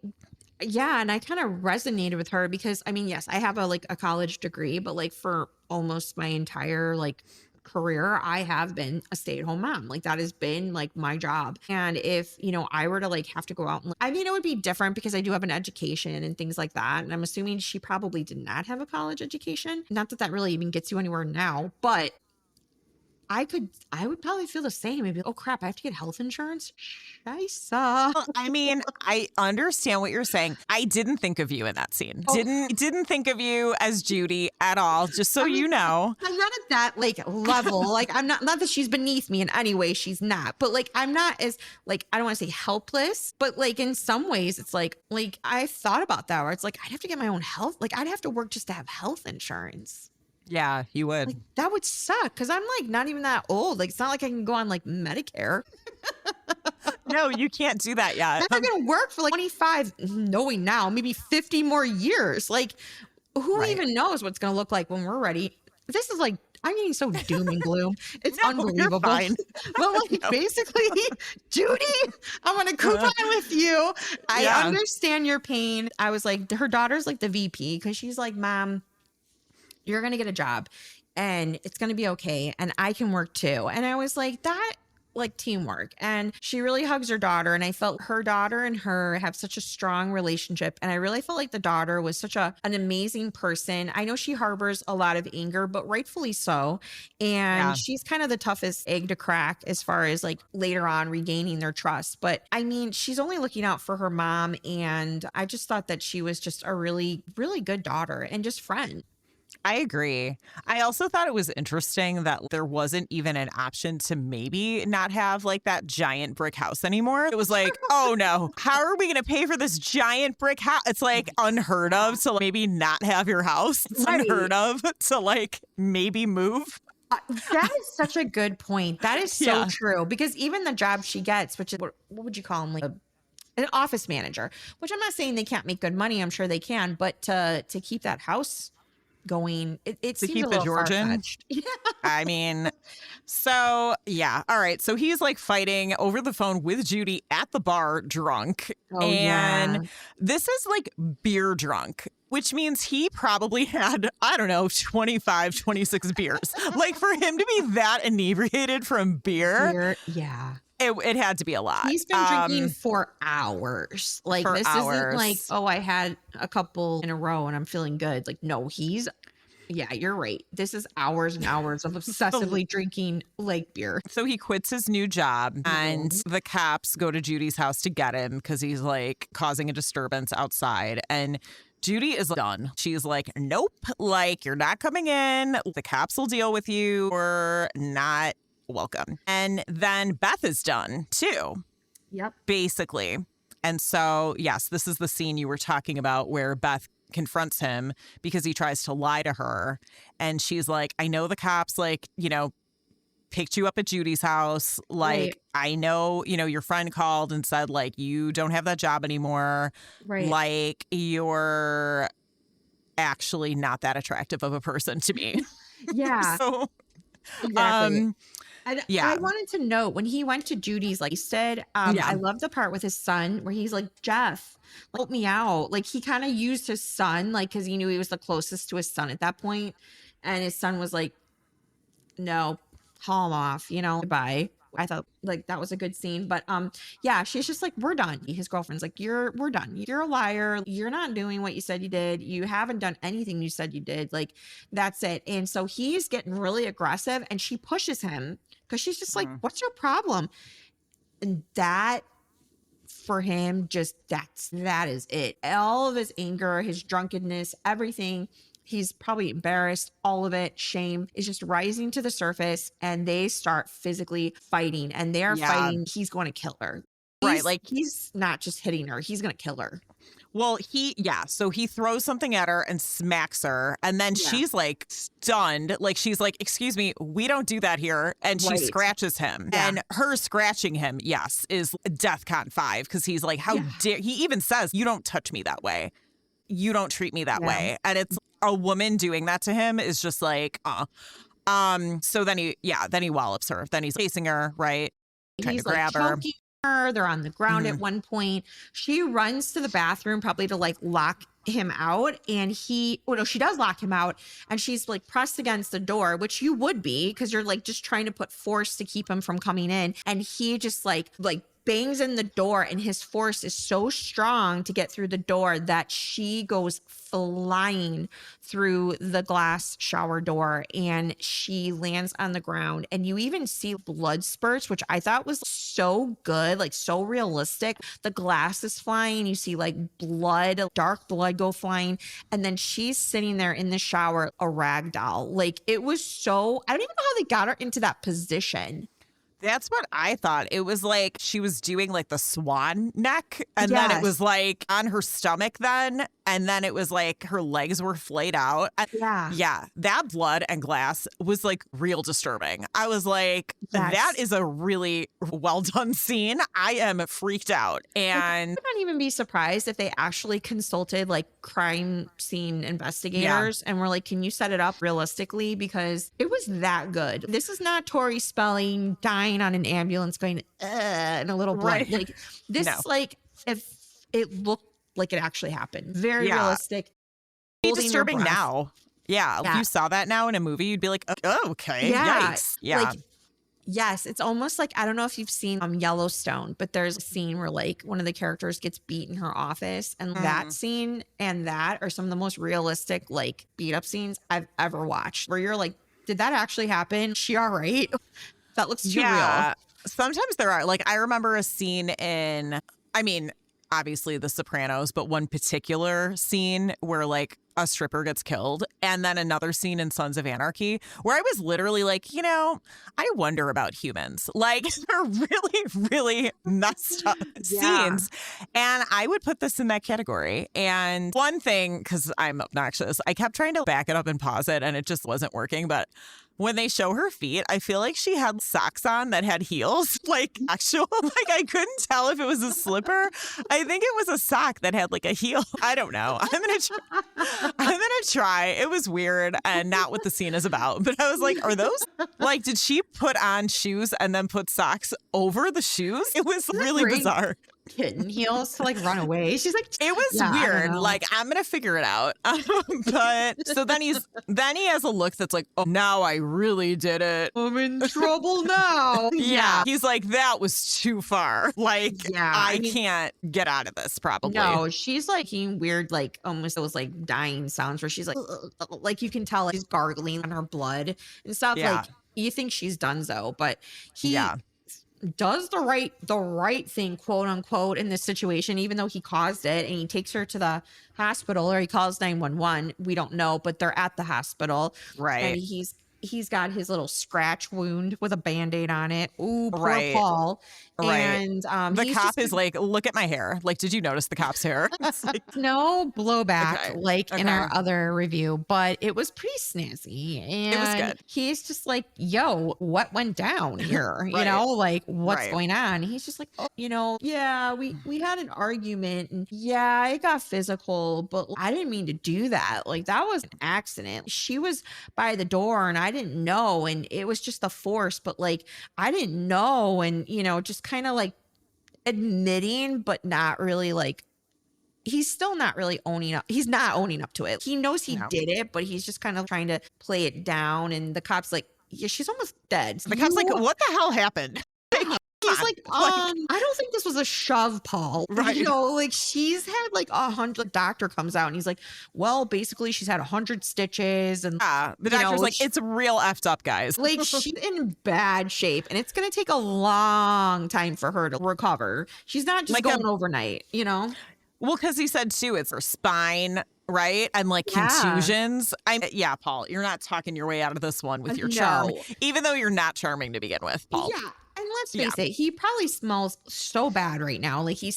yeah, and I kind of resonated with her because I mean, yes, I have a college degree, but like for almost my entire like career, I have been a stay-at-home mom. Like that has been like my job. And if, you know, I were to like have to go out and I mean, it would be different because I do have an education and things like that. And I'm assuming she probably did not have a college education. Not that that really even gets you anywhere now, but I would probably feel the same. Maybe, oh crap, I have to get health insurance. Scheiße. I mean, I understand what you're saying. I didn't think of you in that scene. Didn't think of you as Judy at all, just so you know. I'm not at that like level. Like I'm not that she's beneath me in any way. She's not. But like I'm not as like I don't want to say helpless, but like in some ways it's like I thought about that where it's like I'd have to get my own health. Like I'd have to work just to have health insurance. Yeah, you would. Like that would suck because I'm like not even that old. Like it's not like I can go on like Medicare. No, you can't do that yet. I'm not gonna work for like 25, knowing now, maybe 50 more years. Like who even knows what's gonna look like when we're ready? This is like I'm getting so doom and gloom. It's unbelievable. You're fine. But like basically, Judy, I'm on a coupon with you. I understand your pain. I was like, her daughter's like the VP because she's like, Mom, you're going to get a job and it's going to be okay. And I can work too. And I was like, that like teamwork. And she really hugs her daughter. And I felt her daughter and her have such a strong relationship. And I really felt like the daughter was such an amazing person. I know she harbors a lot of anger, but rightfully so. And she's kind of the toughest egg to crack as far as like later on regaining their trust. But I mean, she's only looking out for her mom. And I just thought that she was just a really, really good daughter and just friend. I agree. I also thought it was interesting that there wasn't even an option to maybe not have like that giant brick house anymore. It was like, oh no, how are we going to pay for this giant brick house? It's like unheard of to maybe not have your house. It's unheard of to like maybe move. That is such a good point. That is so true because even the job she gets, which is what would you call them? Like an office manager, which I'm not saying they can't make good money. I'm sure they can, but to keep that house going, it seems keep a little the Georgian. far-fetched. Yeah. I mean, so yeah. All right. So he's like fighting over the phone with Judy at the bar drunk. And this is like beer drunk, which means he probably had, I don't know, 25, 26 beers. Like for him to be that inebriated from beer. Yeah. It had to be a lot. He's been drinking for hours. Like this isn't like, oh, I had a couple in a row and I'm feeling good. Like, no, he's Yeah, you're right. This is hours and hours of obsessively drinking lake beer. So he quits his new job and Mhm. the cops go to Judy's house to get him because he's like causing a disturbance outside. And Judy is done. She's like, nope, like you're not coming in. The cops will deal with you. We're not welcome. And then Beth is done too, Yep. basically. And so, yes, this is the scene you were talking about where Beth confronts him because he tries to lie to her. And she's like, I know the cops, like, picked you up at Judy's house. Right. Like, I know, your friend called and said, like, you don't have that job anymore. Right. Like, you're actually not that attractive of a person to me. Yeah. So, Exactly. And yeah. I wanted to note when he went to Judy's, like he said, Yeah. I love the part with his son where he's like, Jeff, help me out. Like he kind of used his son, like, cause he knew he was the closest to his son at that point. And his son was like, no, haul him off, goodbye. I thought like that was a good scene. But yeah, she's just like, we're done. His girlfriend's like, we're done. You're a liar. You're not doing what you said you did. You haven't done anything you said you did. Like, that's it. And so he's getting really aggressive and she pushes him because she's just like, what's your problem? And that for him, just that is it. All of his anger, his drunkenness, everything. He's probably embarrassed. All of it, shame is just rising to the surface and they start physically fighting and they're fighting. He's going to kill her. Right. Like he's not just hitting her. He's going to kill her. Well, so he throws something at her and smacks her. And then she's like stunned. Like she's like, excuse me, we don't do that here. And she scratches him. Yeah. And her scratching him, yes, is DEFCON 5. Because he's like, how dare, he even says, you don't touch me that way. You don't treat me that way. And it's a woman doing that to him is just like, so then he wallops her. Then he's chasing her, right? Trying to grab her. They're on the ground at one point. She runs to the bathroom probably to like lock him out. And she does lock him out. And she's like pressed against the door, which you would be because you're like just trying to put force to keep him from coming in. And he just like bangs in the door and his force is so strong to get through the door that she goes flying through the glass shower door and she lands on the ground and you even see blood spurts, which I thought was so good, like so realistic. The glass is flying, you see like dark blood go flying, and then she's sitting there in the shower, a rag doll. Like it was so, I don't even know how they got her into that position. That's what I thought. It was like she was doing like the swan neck and then it was like on her stomach then. And then it was like her legs were flayed out. And yeah. That blood and glass was like real disturbing. I was like, that is a really well done scene. I am freaked out. And I would not even be surprised if they actually consulted like crime scene investigators and were like, can you set it up realistically? Because it was that good. This is not Tori Spelling dying on an ambulance going, and a little blood. Like this, like if it looked like it actually happened. Very realistic. Be disturbing now. Yeah. If you saw that now in a movie, you'd be like, oh, okay. Yikes. Yeah. Like, yes. It's almost like, I don't know if you've seen Yellowstone, but there's a scene where like one of the characters gets beat in her office and that scene and that are some of the most realistic like beat up scenes I've ever watched where you're like, did that actually happen? She all right? That looks too real. Sometimes there are like, I remember a scene in, obviously The Sopranos, but one particular scene where like a stripper gets killed and then another scene in Sons of Anarchy where I was literally like, I wonder about humans. Like they're really, really messed up scenes. And I would put this in that category. And one thing, because I'm obnoxious, I kept trying to back it up and pause it and it just wasn't working. But when they show her feet, I feel like she had socks on that had heels, like actual, like I couldn't tell if it was a slipper. I think it was a sock that had like a heel. I don't know. I'm gonna try. It was weird and not what the scene is about. But I was like, are those like, did she put on shoes and then put socks over the shoes? It was really bizarre. kitten heels to like run away. She's like, It was yeah, I don't weird. know. Like, I'm gonna figure it out. But so then he has a look that's like, oh, now I really did it. I'm in trouble now. Yeah. He's like, that was too far. Like, Yeah, I I mean- can't get out of this probably. No, she's like making weird, like almost those like dying sounds where she's like you can tell like, she's gargling on her blood and stuff. Yeah. Like you think she's donezo, but he Yeah. does the right thing, quote unquote, in this situation, even though he caused it, and he takes her to the hospital or he calls 911. We don't know, but they're at the hospital. Right. And he's got his little scratch wound with a Band-Aid on it. Ooh, poor Right. Paul. Right. And The he's cop just- is like, look at my hair. Like, did you notice the cop's hair? It's like, no blowback Okay. like in our Okay. other review, but it was pretty snazzy. And It was good. he's just like, yo, what went down here? You Right. know, like what's Right. going on? He's just like, oh, yeah, we had an argument and yeah, it got physical, but I didn't mean to do that. Like that was an accident. She was by the door and I didn't know, and it was just a force, but like I didn't know, and just kind of like admitting, but not really like he's still not really owning up. He's not owning up to it. He knows he No. did it, but he's just kind of trying to play it down. And the cop's like, yeah, she's almost dead. the cop's like, what the hell happened? He's on. like, I don't think this was a shove, Paul. Right. Like she's had like 100. Doctor comes out and he's like, well, basically she's had 100 stitches, and Yeah. The You doctor's know, like, it's real effed up, guys. like she's in bad shape, and it's gonna take a long time for her to recover. She's not just Like going overnight, Well, because he said too, it's her spine, right? And like Yeah. contusions. Yeah, Paul, you're not talking your way out of this one with your charm, No. even though you're not charming to begin with, Paul. Yeah. And let's face it, he probably smells so bad right now. Like he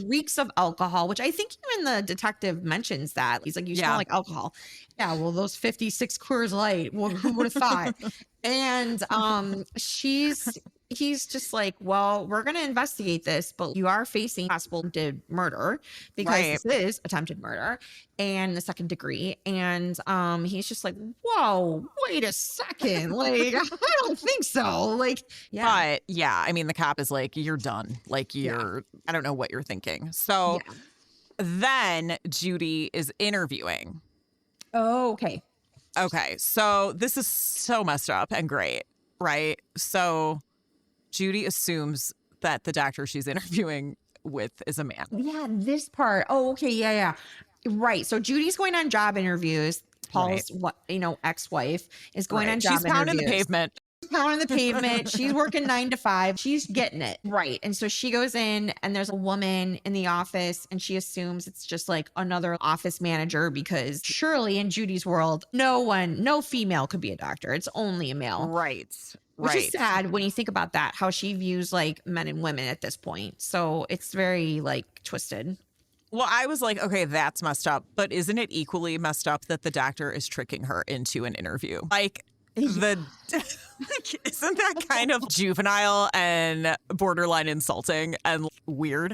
reeks of alcohol, which I think even the detective mentions that. He's like, you smell Yeah. like alcohol. Yeah, well, those 56 Coors Light, well, who would have thought? And he's just like, well, we're going to investigate this, but you are facing possible attempted murder because Right. this is attempted murder and the second degree. And he's just like, whoa, wait a second. Like, I don't think so. Like, yeah. But yeah, I mean, the cop is like, you're done. Like, I don't know what you're thinking. So Yeah. then Judy is interviewing. Oh, okay. Okay, so this is so messed up and great, right? So Judy assumes that the doctor she's interviewing with is a man. Yeah, this part. Oh, okay. Yeah. Right. So Judy's going on job interviews. Paul's ex-wife is going on job She's pounding the interviews. pavement. Pounding the pavement. She's working 9 to 5. She's getting it. Right. And so she goes in and there's a woman in the office and she assumes it's just like another office manager because surely in Judy's world, no female could be a doctor. It's only a male. Right. Which is sad when you think about that, how she views like men and women at this point. So it's very like twisted. Well, I was like, okay, that's messed up. But isn't it equally messed up that the doctor is tricking her into an interview? Like, isn't that kind of juvenile and borderline insulting and weird?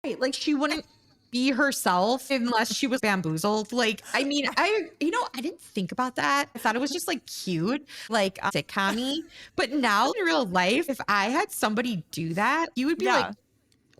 Right. Like she wouldn't be herself unless she was bamboozled. Like, I mean, I didn't think about that. I thought it was just like cute, like sitcom-y. But now in real life, if I had somebody do that, you would be Yeah. like,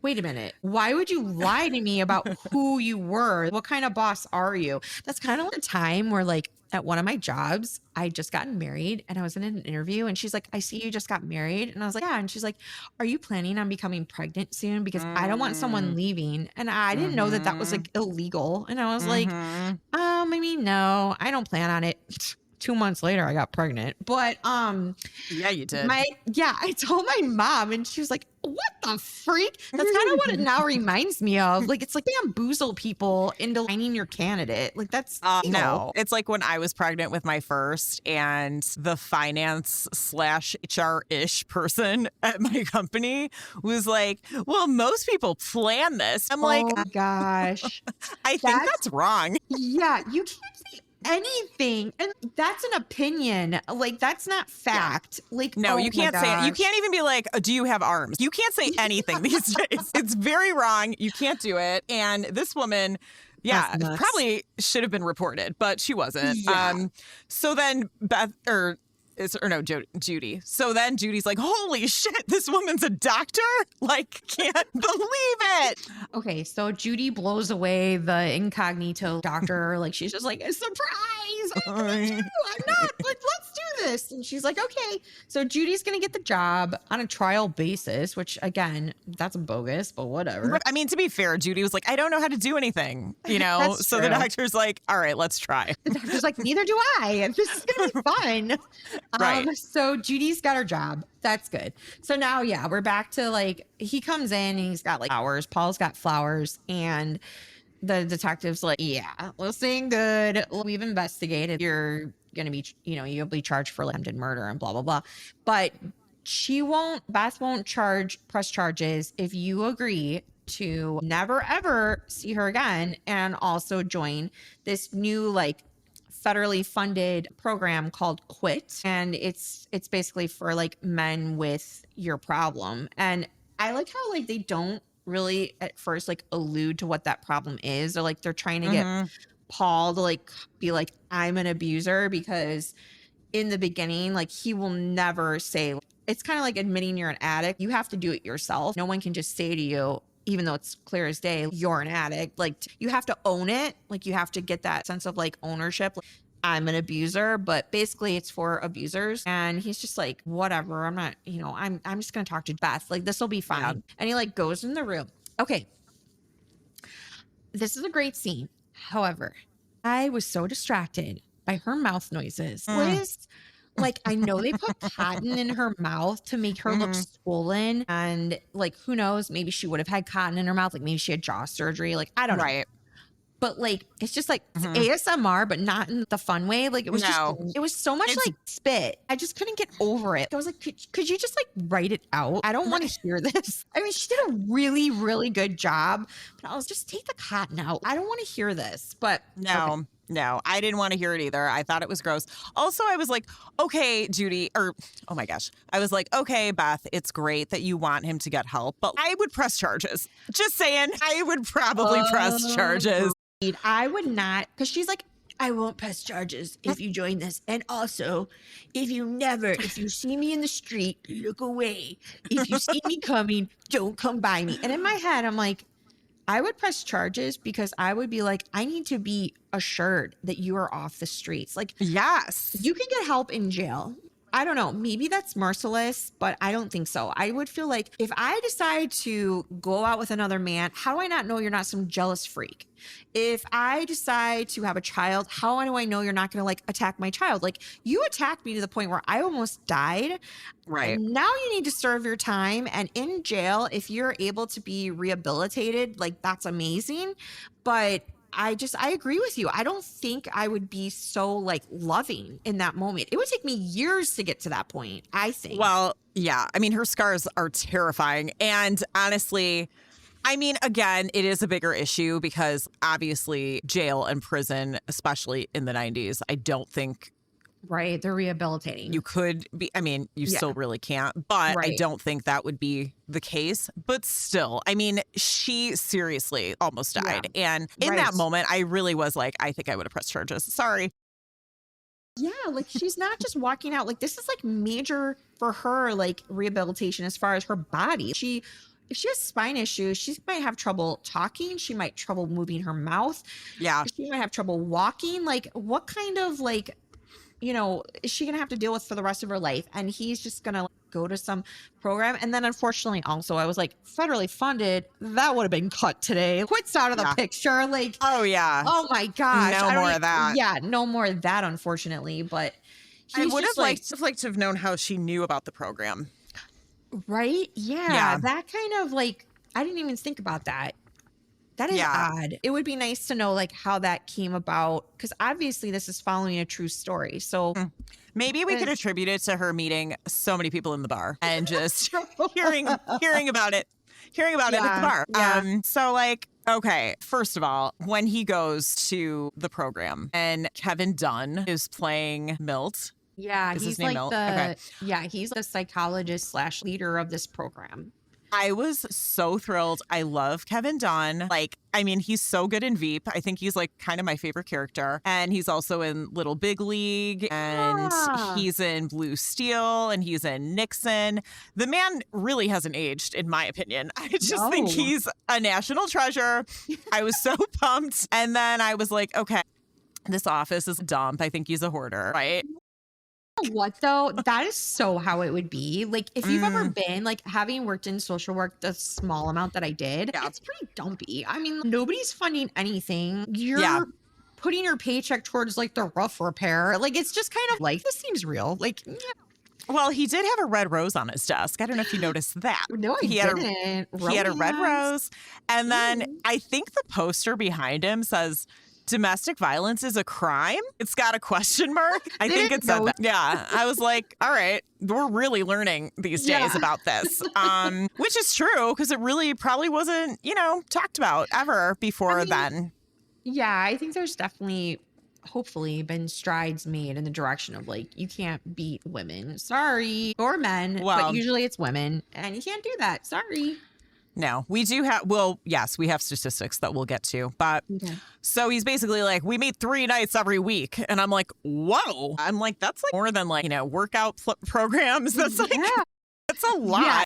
wait a minute. Why would you lie to me about who you were? What kind of boss are you? That's kind of a time where like at one of my jobs, I just gotten married and I was in an interview and she's like, I see you just got married. And I was like, yeah. And she's like, are you planning on becoming pregnant soon? Because I don't want someone leaving. And I didn't know that was like illegal. And I was like, I mean, no, I don't plan on it. 2 months later, I got pregnant. But Yeah, you did. I told my mom and she was like, what the freak? That's kind of what it now reminds me of. Like, it's like bamboozle people into lining your candidate. Like, that's no. It's like when I was pregnant with my first and the finance / HR-ish person at my company was like, well, most people plan this. I'm like, oh my gosh. I think that's wrong. Yeah, you can't say anything. And that's an opinion. Like, that's not fact. Like, No, oh you can't my say it. You gosh. can't even be like, do you have arms? You can't say anything these days. It's very wrong. You can't do it. And this woman, That's nuts. probably should have been reported, but she wasn't. Yeah. So then Judy. So then Judy's like, holy shit, this woman's a doctor? Like, can't believe it. Okay, so Judy blows away the incognito doctor. Like, she's just like, a surprise! I'm coming too! I'm not! Like, let's do this! And she's like, okay. So Judy's gonna get the job on a trial basis, which, again, that's bogus, but whatever. But, I mean, to be fair, Judy was like, I don't know how to do anything, you know? That's So true. the doctor's like, all right, let's try. The doctor's like, neither do I. This is gonna be fun. Right. So Judy's got her job. That's good. So now, yeah, we're back to like, he comes in and he's got like flowers. Paul's got flowers, and the detective's like, yeah, looking good. We've investigated. You're going to be, you'll be charged for attempted murder and blah, blah, blah. But Beth won't press charges if you agree to never, ever see her again, and also join this new, like, federally funded program called Quit. And it's basically for like men with your problem. And I like how like they don't really at first like allude to what that problem is, or like they're trying to get Paul to like be like, I'm an abuser, because in the beginning, like, he will never say, it's kind of like admitting you're an addict. You have to do it yourself. No one can just say to you, even though it's clear as day, you're an addict. Like, you have to own it. Like, you have to get that sense of like ownership. Like, I'm an abuser, but basically it's for abusers. And he's just like, whatever. I'm not, I'm just going to talk to Beth. Like, this will be fine. Yeah. And he like goes in the room. Okay. This is a great scene. However, I was so distracted by her mouth noises. Liz, like, I know they put cotton in her mouth to make her look swollen. And like, who knows? Maybe she would have had cotton in her mouth. Like, maybe she had jaw surgery. Like, I don't know. Right. But like, it's just like it's ASMR, but not in the fun way. Like, it was it was so much like spit. I just couldn't get over it. I was like, could you just like write it out? I don't want to hear this. I mean, she did a really, really good job, but I was just take the cotton out. I don't want to hear this, but no. Okay. No, I didn't want to hear it either. I thought it was gross. Also, I was like, okay, Judy, oh my gosh. I was like, okay, Beth, it's great that you want him to get help, but I would press charges. Just saying, I would probably press charges. I would not, because she's like, I won't press charges if you join this. And also, if you see me in the street, look away. If you see me coming, don't come by me. And in my head, I'm like, I would press charges because I would be like, I need to be assured that you are off the streets. Like, yes, you can get help in jail. I don't know. Maybe that's merciless, but I don't think so. I would feel like if I decide to go out with another man, how do I not know you're not some jealous freak? If I decide to have a child, how do I know you're not going to like attack my child? Like, you attacked me to the point where I almost died. Right. And now you need to serve your time. And in jail, if you're able to be rehabilitated, like, that's amazing. But I agree with you. I don't think I would be so like loving in that moment. It would take me years to get to that point, I think. Well, yeah. I mean, her scars are terrifying. And honestly, I mean, again, it is a bigger issue because obviously jail and prison, especially in the 90s, I don't think. Right. They're rehabilitating. You could be, I mean, you still really can't, but I don't think that would be the case. But still, I mean, she seriously almost died. Yeah. And in that moment, I really was like, I think I would have pressed charges. Sorry. Yeah, like, she's not just walking out. Like, this is like major for her, like, rehabilitation as far as her body. If she has spine issues, she might have trouble talking. She might trouble moving her mouth. Yeah. She might have trouble walking. Like, what kind of like, is she going to have to deal with for the rest of her life? And he's just going to go to some program. And then unfortunately also, I was like, federally funded, that would have been cut today. Quits out of the picture. Like, oh yeah. Oh my gosh. No more of that. Yeah, no more of that, unfortunately. But I would have liked to have known how she knew about the program. Right? Yeah. That kind of like, I didn't even think about that. That is odd. It would be nice to know like how that came about, because obviously this is following a true story. So maybe we could attribute it to her meeting so many people in the bar and just hearing about it at the bar. Yeah. So like, okay, first of all, when he goes to the program and Kevin Dunn is playing Milt. Yeah, is he's his name like Milt? the he's the psychologist / leader of this program. I was so thrilled. I love Kevin Dunn. Like, I mean, he's so good in Veep. I think he's like kind of my favorite character. And he's also in Little Big League, and he's in Blue Steel, and he's in Nixon. The man really hasn't aged, in my opinion. I just think he's a national treasure. I was so pumped. And then I was like, okay, this office is a dump. I think he's a hoarder, right? What though? That is so how it would be. Like if you've ever been like having worked in social work, the small amount that I did, it's pretty dumpy. I mean, nobody's funding anything. You're putting your paycheck towards like the roof repair. Like it's just kind of like, this seems real. Like, Well, he did have a red rose on his desk. I don't know if you noticed that. No, he didn't. He had a red rose. And then I think the poster behind him says, domestic violence is a crime. It's got a question mark. I think it said that. Yeah. I was like, all right, we're really learning these days about this. Which is true because it really probably wasn't, talked about ever before then. Yeah, I think there's definitely hopefully been strides made in the direction of like, you can't beat women. Sorry. Or men. Well, but usually it's women. And you can't do that. Sorry. No, we do have, well, yes, we have statistics that we'll get to. But so he's basically like, we meet 3 nights every week. And I'm like, whoa. I'm like, that's like more than like, workout programs. That's like, that's a lot.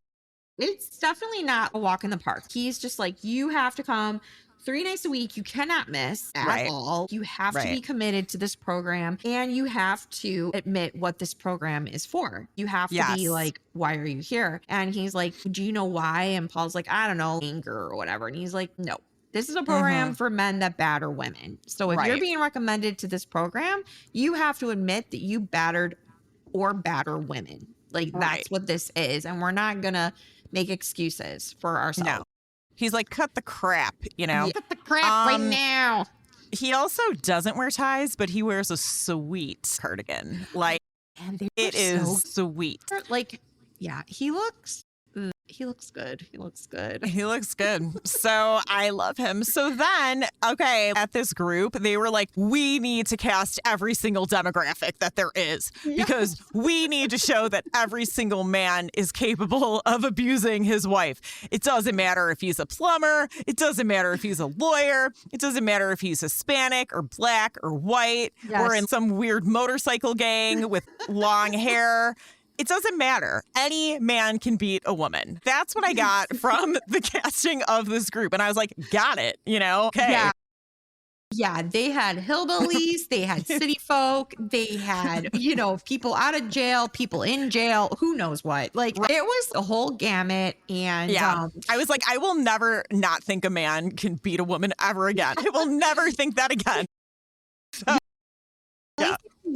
Yeah, it's definitely not a walk in the park. He's just like, you have to come 3 nights a week. You cannot miss at all. You have to be committed to this program, and you have to admit what this program is for. You have to be like, why are you here? And he's like, do you know why? And Paul's like, I don't know, anger or whatever. And he's like, no, this is a program for men that batter women. So if you're being recommended to this program, you have to admit that you battered or batter women. Like that's what this is. And we're not going to make excuses for ourselves. No. He's like, cut the crap, Cut the crap right now. He also doesn't wear ties, but he wears a sweet cardigan. Like, it is sweet. Like, yeah, he looks good. He looks good. He looks good. So I love him. So then, okay, at this group, they were like, we need to cast every single demographic that there is because we need to show that every single man is capable of abusing his wife. It doesn't matter if he's a plumber. It doesn't matter if he's a lawyer. It doesn't matter if he's Hispanic or black or white or in some weird motorcycle gang with long hair. It doesn't matter. Any man can beat a woman. That's what I got from the casting of this group. And I was like, got it, Okay. Yeah, they had hillbillies, they had city folk, they had, people out of jail, people in jail, who knows what. Like, it was a whole gamut. And I was like, I will never not think a man can beat a woman ever again. I will never think that again. So,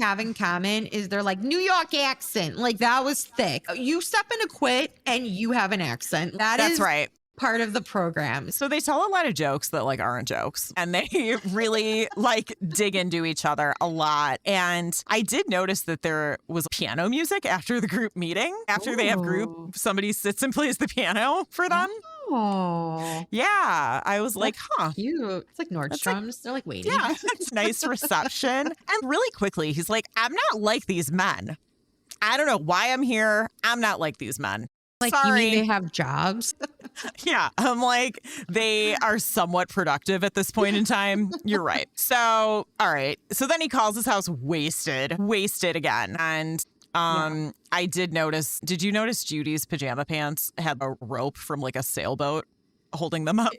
have in common is they're like New York accent. Like that was thick. You step into Quit and you have an accent. That's right. Part of the program. So they tell a lot of jokes that like aren't jokes, and they really like dig into each other a lot. And I did notice that there was piano music after the group meeting. After they have group, somebody sits and plays the piano for them. Oh, yeah. I was like, cute. It's like Nordstrom's. They're like waiting. Yeah, it's nice reception. And really quickly, he's like, I'm not like these men. I don't know why I'm here. I'm not like these men. Like, sorry. You mean they have jobs? Yeah. I'm like, they are somewhat productive at this point in time. You're right. So, all right. So then he calls his house wasted again. And I did notice, did you notice Judy's pajama pants had a rope from like a sailboat holding them up?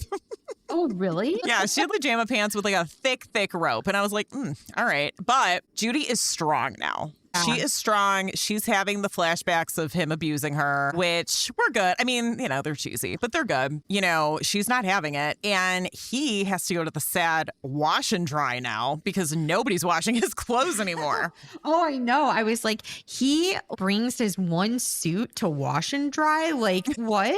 Oh, really? Yeah, she had pajama pants with like a thick rope. And I was like, all right. But Judy is strong now. She is strong. She's having the flashbacks of him abusing her, which were good. I mean, they're cheesy, but they're good. She's not having it. And he has to go to the sad wash and dry now because nobody's washing his clothes anymore. Oh, I know. I was like, he brings his one suit to wash and dry. Like, what?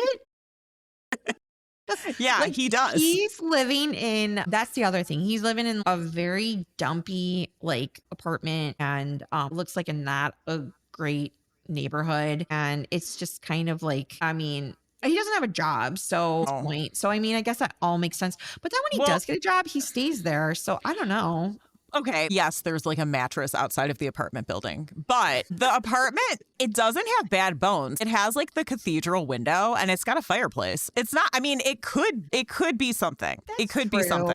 Yeah, like, he does. He's living in, that's the other thing. He's living in a very dumpy like apartment and looks like not a great neighborhood. And it's just kind of like, I mean, he doesn't have a job. So, I mean, I guess that all makes sense. But then when he does get a job, he stays there. So I don't know. Okay, yes, there's like a mattress outside of the apartment building, but the apartment, it doesn't have bad bones. It has like the cathedral window and it's got a fireplace. It's not, I mean, it could be something. It could be something,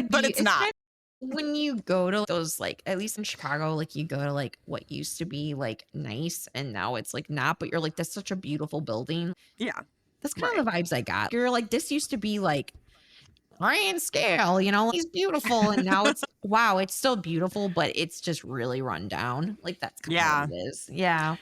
but it's not. When you go to those, like, at least in Chicago, like you go to like what used to be like nice and now it's like not, but you're like, that's such a beautiful building. Yeah. That's kind of the vibes I got. You're like, this used to be like grand scale, you know, he's beautiful. And now it's, wow, it's still beautiful, but it's just really run down. Like that's kind of what it is. Yeah.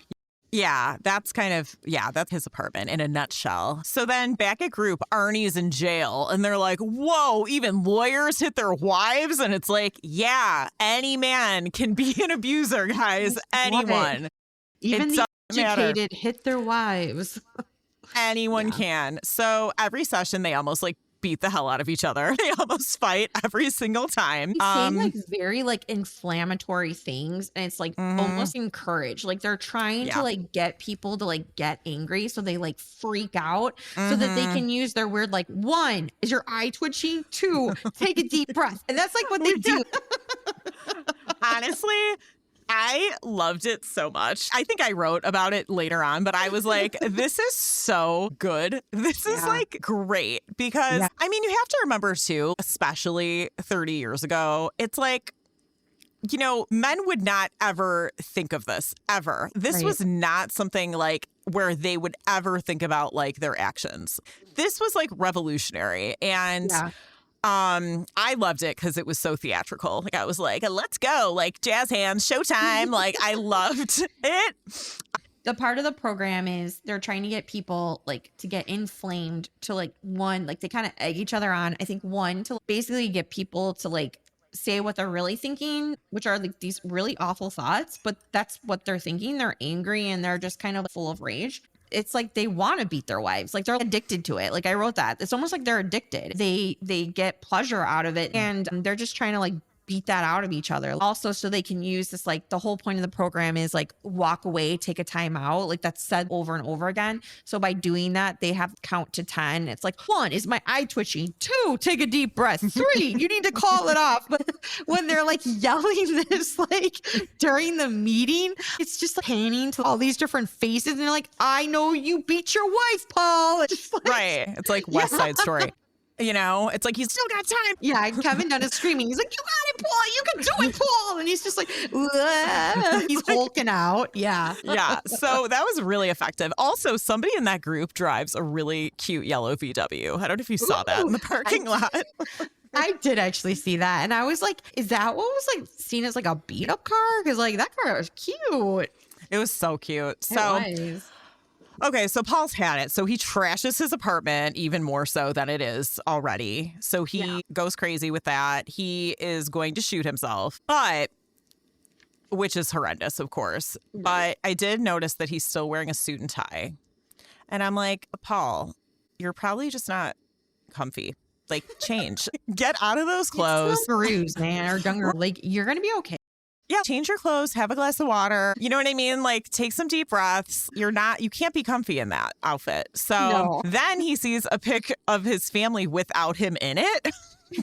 Yeah, that's his apartment in a nutshell. So then back at group, Arnie's in jail and they're like, whoa, even lawyers hit their wives? And it's like, yeah, any man can be an abuser, guys. Anyone. Even the educated hit their wives. Anyone can. So every session, they almost like beat the hell out of each other. They almost fight every single time. They say like very like inflammatory things and it's like almost encouraged. Like they're trying to like get people to like get angry so they like freak out so that they can use their weird like 1, is your eye twitching? 2, take a deep breath. And that's like what they do. Honestly, I loved it so much. I think I wrote about it later on, but I was like, this is so good. This is like great because I mean, you have to remember too, especially 30 years ago, it's like, you know, men would not ever think of this ever. This was not something like where they would ever think about like their actions. This was like revolutionary. And I loved it because it was so theatrical. Like I was like, let's go, like jazz hands, showtime. Like I loved it. The part of the program is they're trying to get people like to get inflamed to like 1, like they kind of egg each other on. I think 1 to basically get people to like say what they're really thinking, which are like these really awful thoughts, but that's what they're thinking. They're angry and they're just kind of full of rage. It's like they want to beat their wives. Like they're addicted to it. Like I wrote that. It's almost like they're addicted. They get pleasure out of it and they're just trying to like beat that out of each other. Also, so they can use this, like the whole point of the program is like walk away, take a time out. Like that's said over and over again. So by doing that, they have count to 10. It's like 1, is my eye twitching? 2, take a deep breath. 3, you need to call it off. But when they're like yelling this like during the meeting, it's just like panning to all these different faces. And they're like, I know you beat your wife, Paul. It's like, It's like West Side Story. You know, it's like he's still got time. Yeah, and Kevin Dunn is screaming. He's like, you got it, Paul. You can do it, Paul. And he's just like, "Ugh." He's hulking out. Yeah. Yeah. So that was really effective. Also, somebody in that group drives a really cute yellow VW. I don't know if you saw that in the parking lot. I did actually see that. And I was like, is that what was like seen as like a beat up car? Because like that car was cute. It was so cute. So. Okay, so Paul's had it. So he trashes his apartment even more so than it is already. So he goes crazy with that. He is going to shoot himself, which is horrendous, of course. But I did notice that he's still wearing a suit and tie. And I'm like, Paul, you're probably just not comfy. Like, change. Get out of those clothes. It's bruised, man, or younger. Like, you're going to be okay. Yeah, change your clothes, have a glass of water. You know what I mean? Like, take some deep breaths. You can't be comfy in that outfit. So then he sees a pic of his family without him in it.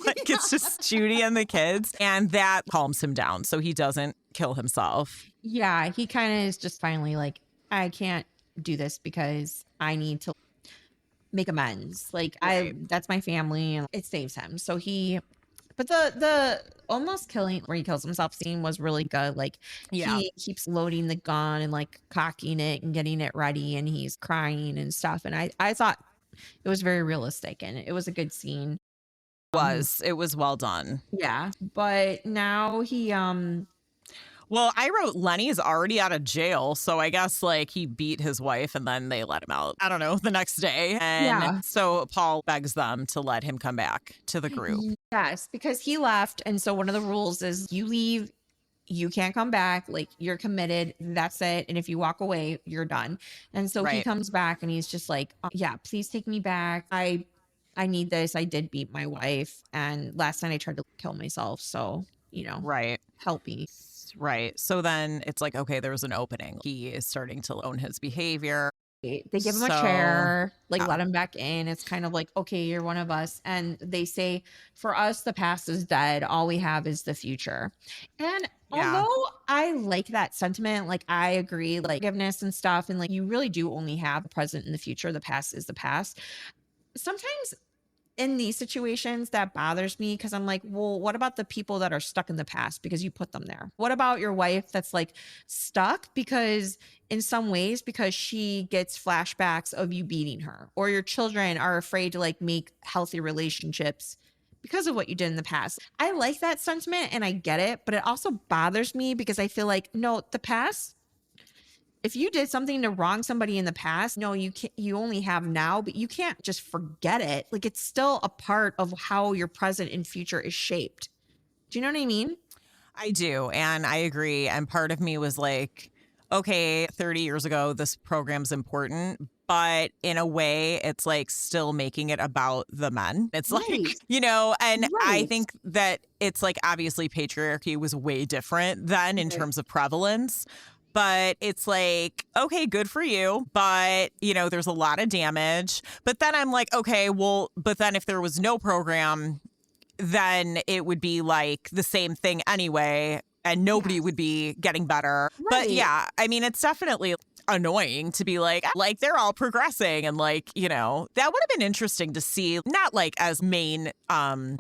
Like, it's just Judy and the kids. And that calms him down so he doesn't kill himself. Yeah, he kind of is just finally like, I can't do this because I need to make amends. Like, that's my family and it saves him. So but the almost killing where he kills himself scene was really good. Like he keeps loading the gun and like cocking it and getting it ready and he's crying and stuff. And I thought it was very realistic and it was a good scene. It was well done. Yeah. But now he well, I wrote Lenny's already out of jail, so I guess like he beat his wife and then they let him out, I don't know, the next day. And so Paul begs them to let him come back to the group. Yes, because he left. And so one of the rules is you leave, you can't come back. Like you're committed. That's it. And if you walk away, you're done. And so he comes back and he's just like, yeah, please take me back. I need this. I did beat my wife. And last night I tried to kill myself. So, you know, help me. Right. So then it's like, okay, there was an opening. He is starting to own his behavior. They give him a So, chair, like, yeah. let him back in. It's kind of like, okay, you're one of us. And they say, for us, the past is dead. All we have is the future. And Yeah. although I like that sentiment, like, I agree, like, forgiveness and stuff, and like, you really do only have the present and the future. The past is the past. Sometimes in these situations that bothers me because I'm like, well, what about the people that are stuck in the past because you put them there? What about your wife that's like stuck because in some ways because she gets flashbacks of you beating her, or your children are afraid to like make healthy relationships because of what you did in the past? I like that sentiment and I get it, but it also bothers me because I feel like no, the past, if you did something to wrong somebody in the past, no, you can't, you only have now, but you can't just forget it. Like it's still a part of how your present and future is shaped. Do you know what I mean? I do. And I agree. And part of me was like, okay, 30 years ago, this program's important. But in a way, it's like still making it about the men. It's Right. like, and I Right. think that it's like obviously patriarchy was way different then in Right. terms of prevalence. But it's like, okay, good for you. But, there's a lot of damage. But then I'm like, okay, well, but then if there was no program, then it would be like the same thing anyway, and nobody Yes. would be getting better. But Right. yeah, I mean, it's definitely annoying to be like they're all progressing and like, that would have been interesting to see, not like as main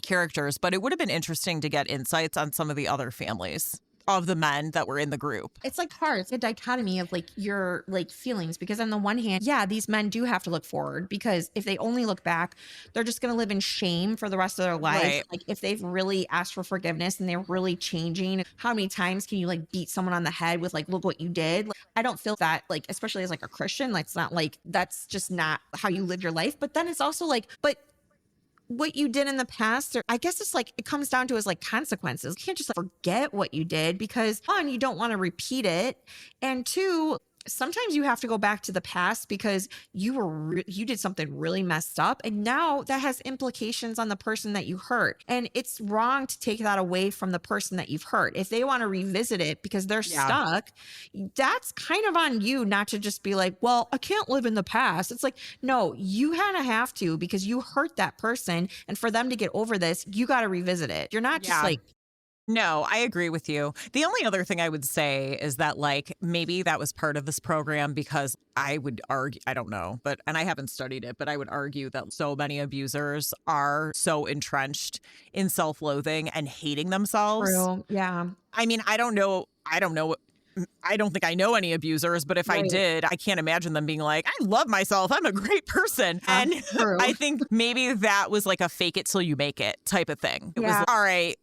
characters, but it would have been interesting to get insights on some of the other families of the men that were in the group. It's like hard. It's a dichotomy of like your like feelings because on the one hand, yeah, these men do have to look forward because if they only look back, they're just going to live in shame for the rest of their life. Right. Like if they've really asked for forgiveness and they're really changing, how many times can you like beat someone on the head with like, look what you did? Like, I don't feel that like, especially as like a Christian, like it's not like that's just not how you live your life. But then it's also like, but what you did in the past, or I guess it's like it comes down to is like consequences. You can't just like, forget what you did because one, you don't want to repeat it, and two, sometimes you have to go back to the past because you did something really messed up, and now that has implications on the person that you hurt, and it's wrong to take that away from the person that you've hurt. If they want to revisit it because they're Yeah. stuck, that's kind of on you not to just be like, well, I can't live in the past. It's like, no, you kind of have to because you hurt that person. And for them to get over this, you got to revisit it. You're not just Yeah. like, No, I agree with you. The only other thing I would say is that, like, maybe that was part of this program because I would argue, I don't know, and I haven't studied it, but I would argue that so many abusers are so entrenched in self loathing and hating themselves. true. Yeah. I mean, I don't know. I don't think I know any abusers, but if I Right. did, I can't imagine them being like, I love myself. I'm a great person. And True. I think maybe that was like a fake it till you make it type of thing. It was Yeah. like, all right,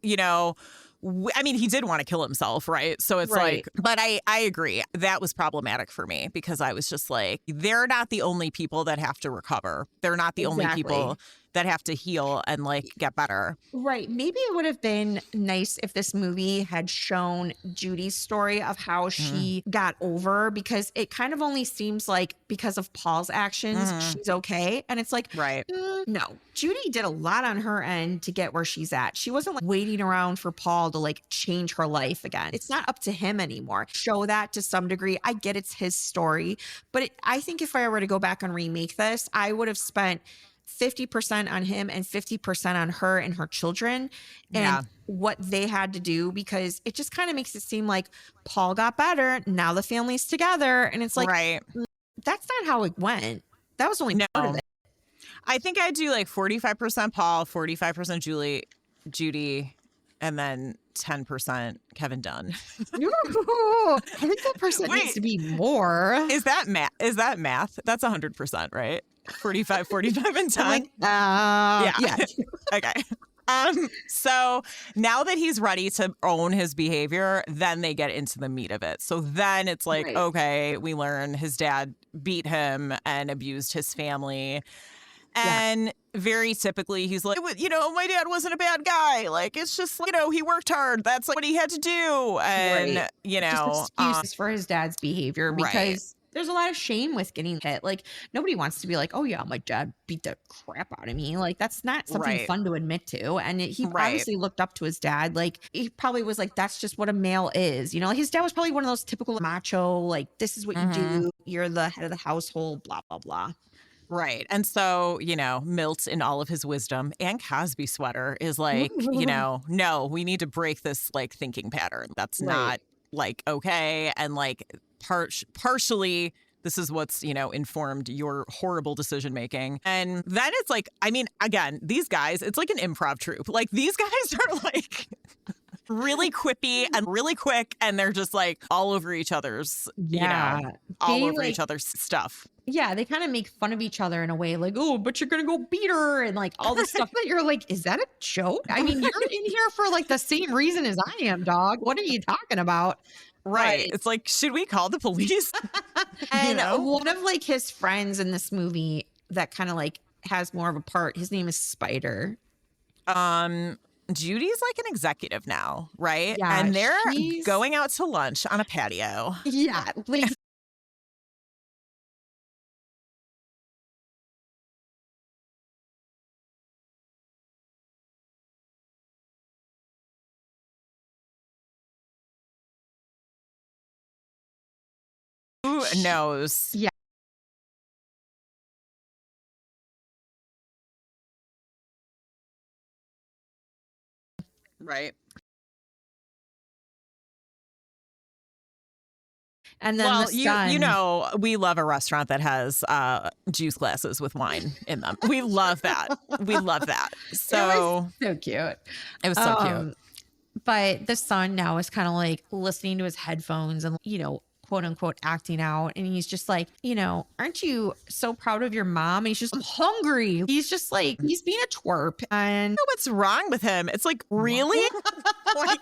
I mean, he did want to kill himself, right? So it's Right. like, but I agree. That was problematic for me because I was just like, they're not the only people that have to recover. They're not the only Exactly. people that have to heal and like get better. Right. Maybe it would have been nice if this movie had shown Judy's story of how she got over, because it kind of only seems like because of Paul's actions, she's okay. And it's like, Right. no, Judy did a lot on her end to get where she's at. She wasn't like waiting around for Paul to like change her life again. It's not up to him anymore. Show that to some degree. I get it's his story, but I think if I were to go back and remake this, I would have spent 50% on him and 50% on her and her children and Yeah. what they had to do, because it just kind of makes it seem like Paul got better. Now the family's together. And it's like, Right. that's not how it went. That was only part of No. it. I think I'd do like 45% Paul, 45% Judy, and then 10% Kevin Dunn. Ooh, I think that person Wait. needs to be more. Is that math? That's 100%, right? 45, 45, and 10. I'm like, yeah. Okay. So now that he's ready to own his behavior, then they get into the meat of it. So then it's like, Right. okay, we learn his dad beat him and abused his family. And very typically, he's like, my dad wasn't a bad guy. Like, it's just, he worked hard. That's like what he had to do. And, Right. Just excuses for his dad's behavior, Right. because There's a lot of shame with getting hit. Like, nobody wants to be like, oh yeah, my dad beat the crap out of me. Like, that's not something Right. fun to admit to. And he Right. obviously looked up to his dad. Like, he probably was like, that's just what a male is. You know, his dad was probably one of those typical macho, like, this is what you do. You're the head of the household, blah, blah, blah. Right. And so, Milt in all of his wisdom and Cosby sweater is like, no, we need to break this like thinking pattern. That's not like okay. And like partially this is what's, informed your horrible decision making. And then it's like, I mean, again, these guys, it's like an improv troupe. Like these guys are like really quippy and really quick. And they're just like all over each other's, all over each other's stuff. Yeah, they kind of make fun of each other in a way like, oh, but you're going to go beat her and like all this stuff that you're like, is that a joke? I mean, you're in here for like the same reason as I am, dog. What are you talking about? Right. It's like, should we call the police? And one of like his friends in this movie that kind of like has more of a part, his name is Spider. Judy's like an executive now, right? Yeah, and they're going out to lunch on a patio. Yeah, like who knows? Yeah. Right. And then the son, we love a restaurant that has juice glasses with wine in them. We love that. We love that. So so cute. It was so cute. But the son now is kind of like listening to his headphones and, quote unquote, acting out. And he's just like, aren't you so proud of your mom? And he's just, I'm hungry. He's just like, he's being a twerp. And what's wrong with him? It's like, really? Like,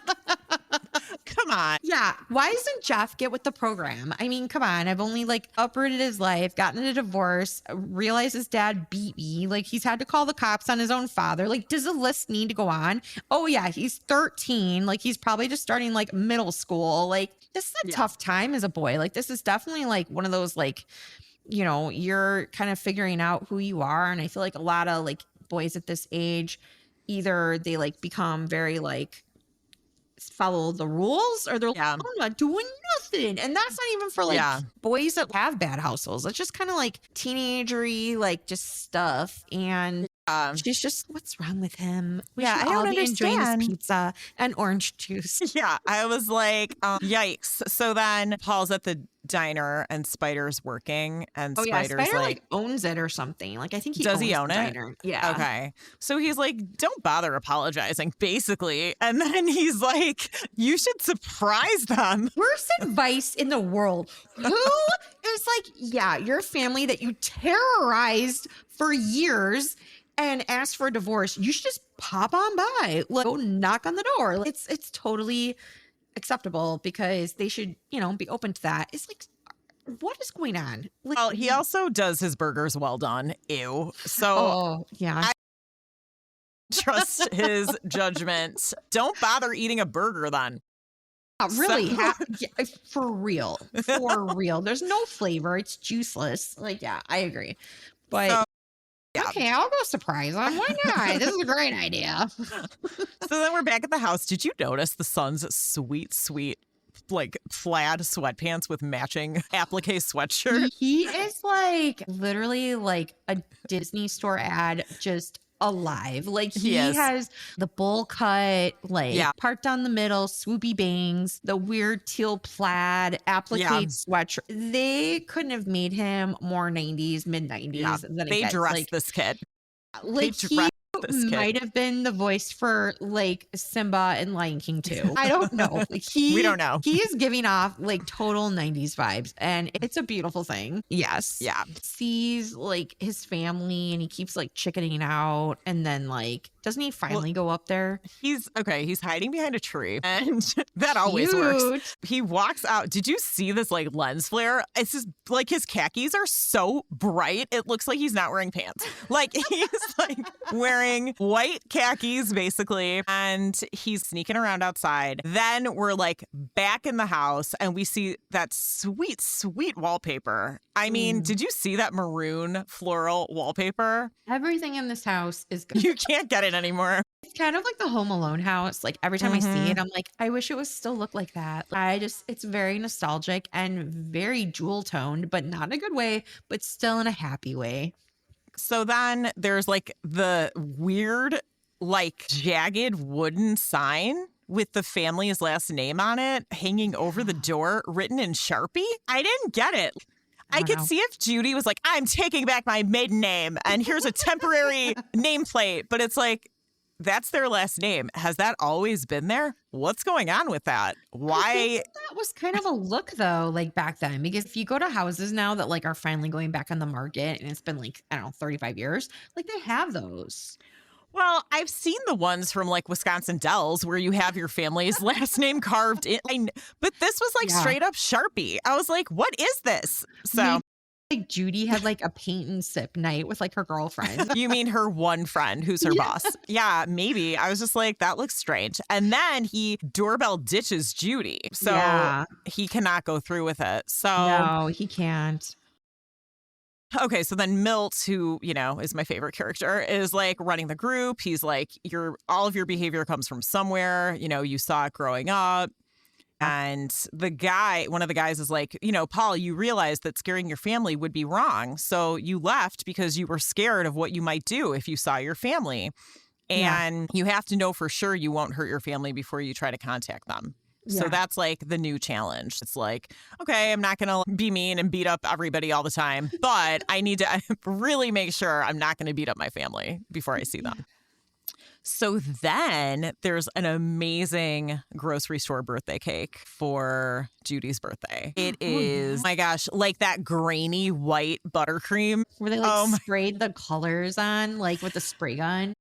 come on. Yeah. Why doesn't Jeff get with the program? I mean, come on. I've only like uprooted his life, gotten a divorce, realized his dad beat me. Like he's had to call the cops on his own father. Like, does the list need to go on? Oh yeah. He's 13. Like he's probably just starting like middle school. Like this is a tough time as a boy. Like this is definitely like one of those like, you're kind of figuring out who you are. And I feel like a lot of like boys at this age, either they like become very like follow the rules or they're like, I'm not doing nothing. And that's not even for like boys that have bad households. It's just kind of like teenagery, like just stuff. And she's just, what's wrong with him? I don't understand. Enjoying his pizza and orange juice. Yeah, I was like, yikes. So then Paul's at the diner and Spider's working, and Spider's Spider like owns it or something. Like I think he own it. Diner. Yeah. Okay. So he's like, don't bother apologizing, basically. And then he's like, you should surprise them. Worst advice in the world. Who is like, yeah, your family that you terrorized for years and asked for a divorce, you should just pop on by, like, go knock on the door. Like, it's totally acceptable because they should, be open to that. It's like, what is going on? Like, well, he also does his burgers well done. Ew. So I trust his judgment. Don't bother eating a burger then. Really? For real. For real. There's no flavor. It's juiceless. Like, yeah, I agree. But okay, I'll go surprise him. Why not? This is a great idea. So then we're back at the house. Did you notice the son's sweet, like plaid sweatpants with matching applique sweatshirt? He is like literally like a Disney store ad, just alive. Like he has the bowl cut, like part down the middle, swoopy bangs, the weird teal plaid applique sweatshirt. They couldn't have made him more 90s, mid 90s than they dressed this kid. Like he might have been the voice for like Simba and Lion King too. I don't know. Like we don't know. He is giving off like total 90s vibes and it's a beautiful thing. Yes. Yeah. Sees like his family and he keeps like chickening out and then like doesn't he finally go up there? He's hiding behind a tree and that always works. He walks out. Did you see this like lens flare? It's just like his khakis are so bright. It looks like he's not wearing pants. Like he's like wearing wearing white khakis, basically, and he's sneaking around outside. Then we're like back in the house and we see that sweet, sweet wallpaper. I mean, did you see that maroon floral wallpaper? Everything in this house is good. You can't get it anymore. It's kind of like the Home Alone house. Like every time I see it, I'm like, I wish it was still look like that. It's very nostalgic and very jewel toned, but not in a good way, but still in a happy way. So then there's like the weird, like jagged wooden sign with the family's last name on it hanging over the door, written in Sharpie. I didn't get it. I could see if Judy was like, I'm taking back my maiden name and here's a temporary nameplate. But it's like, that's their last name. Has that always been there? What's going on with that? Why? That was kind of a look though, like back then, because if you go to houses now that like are finally going back on the market and it's been like, I don't know, 35 years, like they have those. Well, I've seen the ones from like Wisconsin Dells where you have your family's last name carved in. But this was like straight up Sharpie. I was like, what is this? So Maybe, like Judy had like a paint and sip night with like her girlfriend. you mean her one friend who's her boss? Yeah, maybe. I was just like, that looks strange. And then he doorbell ditches Judy. So he cannot go through with it. So no, he can't. Okay, so then Milt, who, you know, is my favorite character, is like running the group. He's like, all of your behavior comes from somewhere. You know, you saw it growing up. And one of the guys is like, you know, Paul, you realized that scaring your family would be wrong. So you left because you were scared of what you might do if you saw your family. And you have to know for sure you won't hurt your family before you try to contact them. So that's like the new challenge. It's like, okay, I'm not going to be mean and beat up everybody all the time, but I need to really make sure I'm not going to beat up my family before I see them. So then there's an amazing grocery store birthday cake for Judy's birthday. It is, my gosh, like that grainy white buttercream. Where they like sprayed the colors on, like with the spray gun.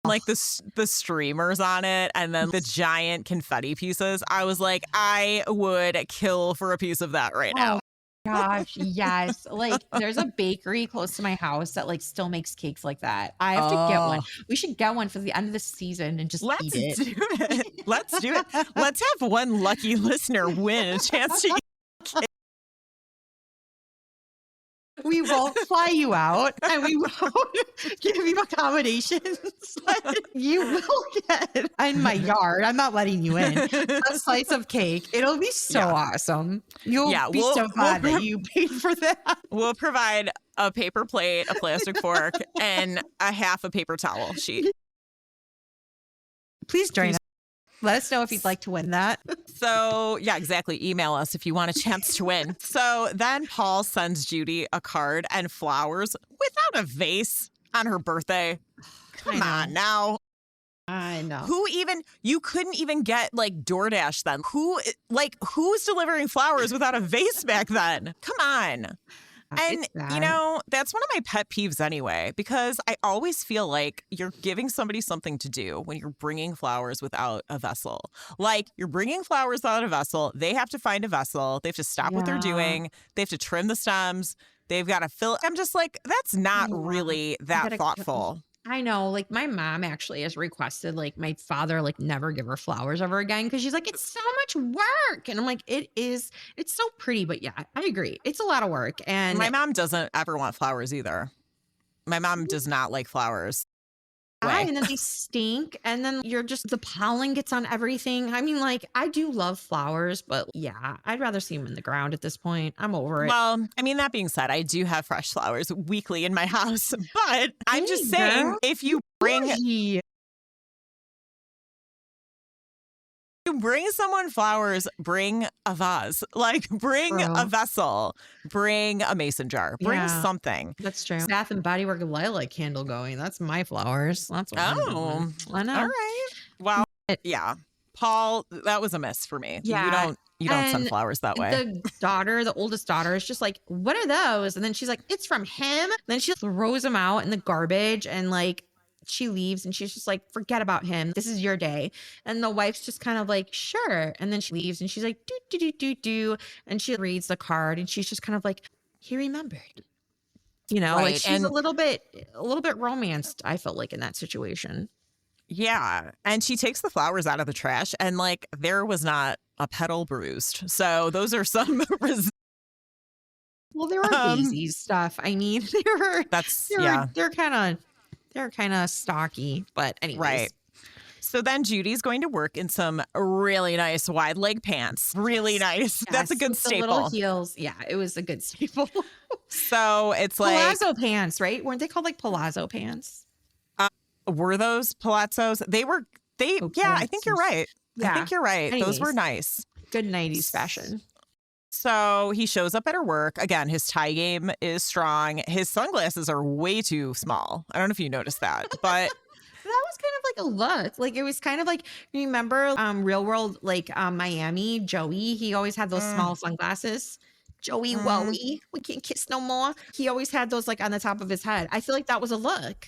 Like the streamers on it and then the giant confetti pieces. I was like, I would kill for a piece of that right now. Gosh, yes. Like there's a bakery close to my house that like still makes cakes like that. I have to get one. We should get one for the end of the season and just eat it. Do it. Let's do it. Let's have one lucky listener win a chance to eat. We won't fly you out and we won't give you accommodations. You will get in my yard. I'm not letting you in. A slice of cake. It'll be so awesome. You'll be so glad that you paid for that. We'll provide a paper plate, a plastic fork, and a half a paper towel sheet. Please join us. Let us know if you'd like to win that. So, yeah, exactly. Email us if you want a chance to win. So then Paul sends Judy a card and flowers without a vase on her birthday. Come on now. I know. You couldn't even get like DoorDash then. Who's delivering flowers without a vase back then? Come on. And, you know, that's one of my pet peeves anyway, because I always feel like you're giving somebody something to do when you're bringing flowers without a vessel. Like you're bringing flowers without a vessel. They have to find a vessel. They have to stop what they're doing. They have to trim the stems. They've got to fill. I'm just like, that's not really that thoughtful. I know, like my mom actually has requested like my father like never give her flowers ever again because she's like, it's so much work. And I'm like, it's so pretty. But yeah, I agree. It's a lot of work. And my mom doesn't ever want flowers either. My mom does not like flowers. And then they stink. And then the pollen gets on everything. I mean, like, I do love flowers, but yeah, I'd rather see them in the ground at this point. I'm over it. Well, I mean, that being said, I do have fresh flowers weekly in my house, but I'm just saying, if you bring someone flowers, bring a vase, like bring a vessel, bring a mason jar, bring something. That's true. Bath and Body Works lilac candle going. That's my flowers. That's what I'm doing. I know. All right. Well, yeah. Paul, that was a miss for me. Yeah. You don't send flowers that way. The oldest daughter is just like, what are those? And then she's like, it's from him. Then she throws them out in the garbage and like, she leaves and she's just like, forget about him. This is your day. And the wife's just kind of like, sure. And then she leaves and she's like, do. And she reads the card and she's just kind of like, he remembered. You know, like Right. she's And a little bit romanced, I felt like in that situation. yeah. And she takes the flowers out of the trash and like there was not a petal bruised. So those are some Well, there were um daisies stuff. I mean, they were that's they were yeah, they're kind of stocky, but right. anyways. So then Judy's going to work in some really nice wide leg pants. Really nice. That's a Yes, good with the little staple. heels. Yeah, it was a good staple. So it's like, Palazzo pants, right? Weren't they called like palazzo pants? uh, were those palazzos? Oh, Yeah, I think you're palazzos. right. I Yeah. think you're right. Those were Anyways, nice. good 90s fashion. So he shows up at her work. Again, his tie game is strong. His sunglasses are way too small. I don't know if you noticed that, but That was kind of like a look. Like it was kind of like remember Real World like Miami, Joey, he always had those mm, small sunglasses. Joey mm. Woey, we can't kiss no more. He always had those like on the top of his head. I feel like that was a look.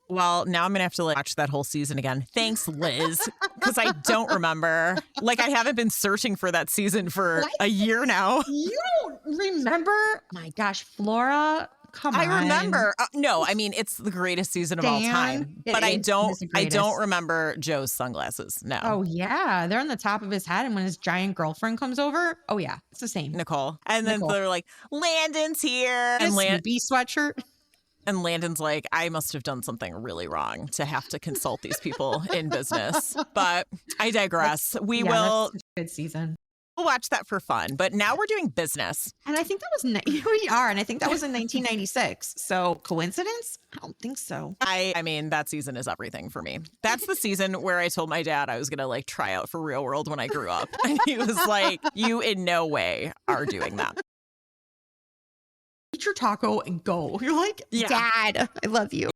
Well, now I'm gonna have to like, watch that whole season again. Thanks, Liz, because I don't remember. Like I haven't been searching for that season for What? a year now. You don't remember? My gosh, Flora, come I on. remember. No, I mean it's the greatest season of all Dan, time. it But is. It is the I don't greatest. remember Joe's sunglasses. No, Oh yeah, they're on the top of his head, and when his giant girlfriend comes over, oh yeah, it's the same. Nicole. And then Nicole. they're like, Landon's here, A and Snoopy sweatshirt. And Landon's like, I must have done something really wrong to have to consult these people in business. But I digress. That's such a good season. We'll watch that for fun. But now we're doing business. And I think that was we are, and I think that was in 1996. So coincidence? I don't think so. I mean, that season is everything for me. That's the season where I told my dad I was going to like try out for Real World when I grew up. And he was like, you in no way are doing that. Eat your taco and go. You're like, Yeah. Dad, I love you.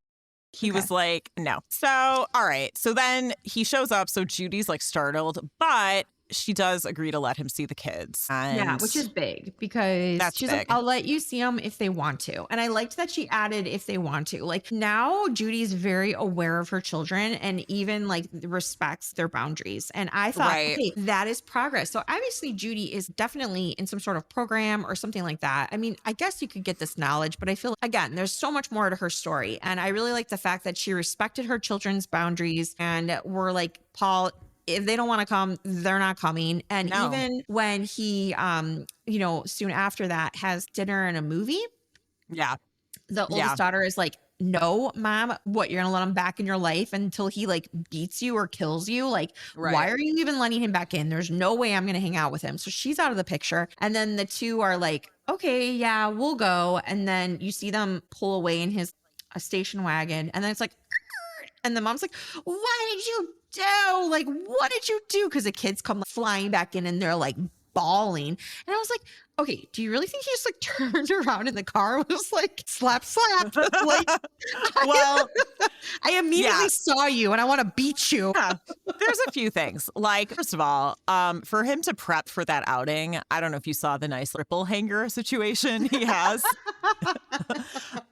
He Okay. was like, no. So, all right. So then he shows up. So Judy's like startled, but she does agree to let him see the kids. Yeah, And which is big because That's she's big. like, I'll let you see them if they want to. And I liked that she added if they want to. Like now Judy's very aware of her children and even like respects their boundaries. And I thought, Right. okay, that is progress. So obviously Judy is definitely in some sort of program or something like that. I mean, I guess you could get this knowledge, but I feel again, there's so much more to her story. And I really like the fact that she respected her children's boundaries and were like, Paul, if they don't want to come, they're not coming. And No. even when he, soon after that has dinner and a movie, yeah. the oldest Yeah. daughter is like, no, mom, what, you're going to let him back in your life until he like beats you or kills you? Like, Right. why are you even letting him back in? There's no way I'm going to hang out with him. So she's out of the picture. And then the two are like, okay, yeah, we'll go. And then you see them pull away in a station wagon. And then it's like, and the mom's like, what did you do? Like, what did you do? Because the kids come flying back in and they're like bawling. And I was like, okay, do you really think he just like turned around in the car and was like, slap, slap? Like, Well, I immediately yeah. saw you and I want to beat you. Yeah. There's a few things. Like, first of all, for him to prep for that outing, I don't know if you saw the nice triple hanger situation he has.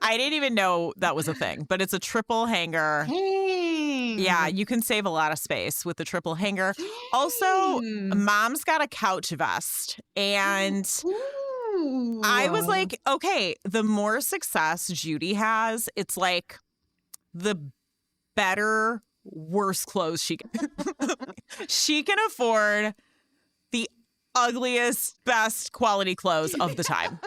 I didn't even know that was a thing, but it's a triple hanger. Dang. Yeah, you can save a lot of space with the triple hanger. Also, Dang. mom's got a couch vest. And Ooh. I was like, okay, the more success Judy has, it's like the better, worse clothes she can. She can afford the ugliest, best quality clothes of the time.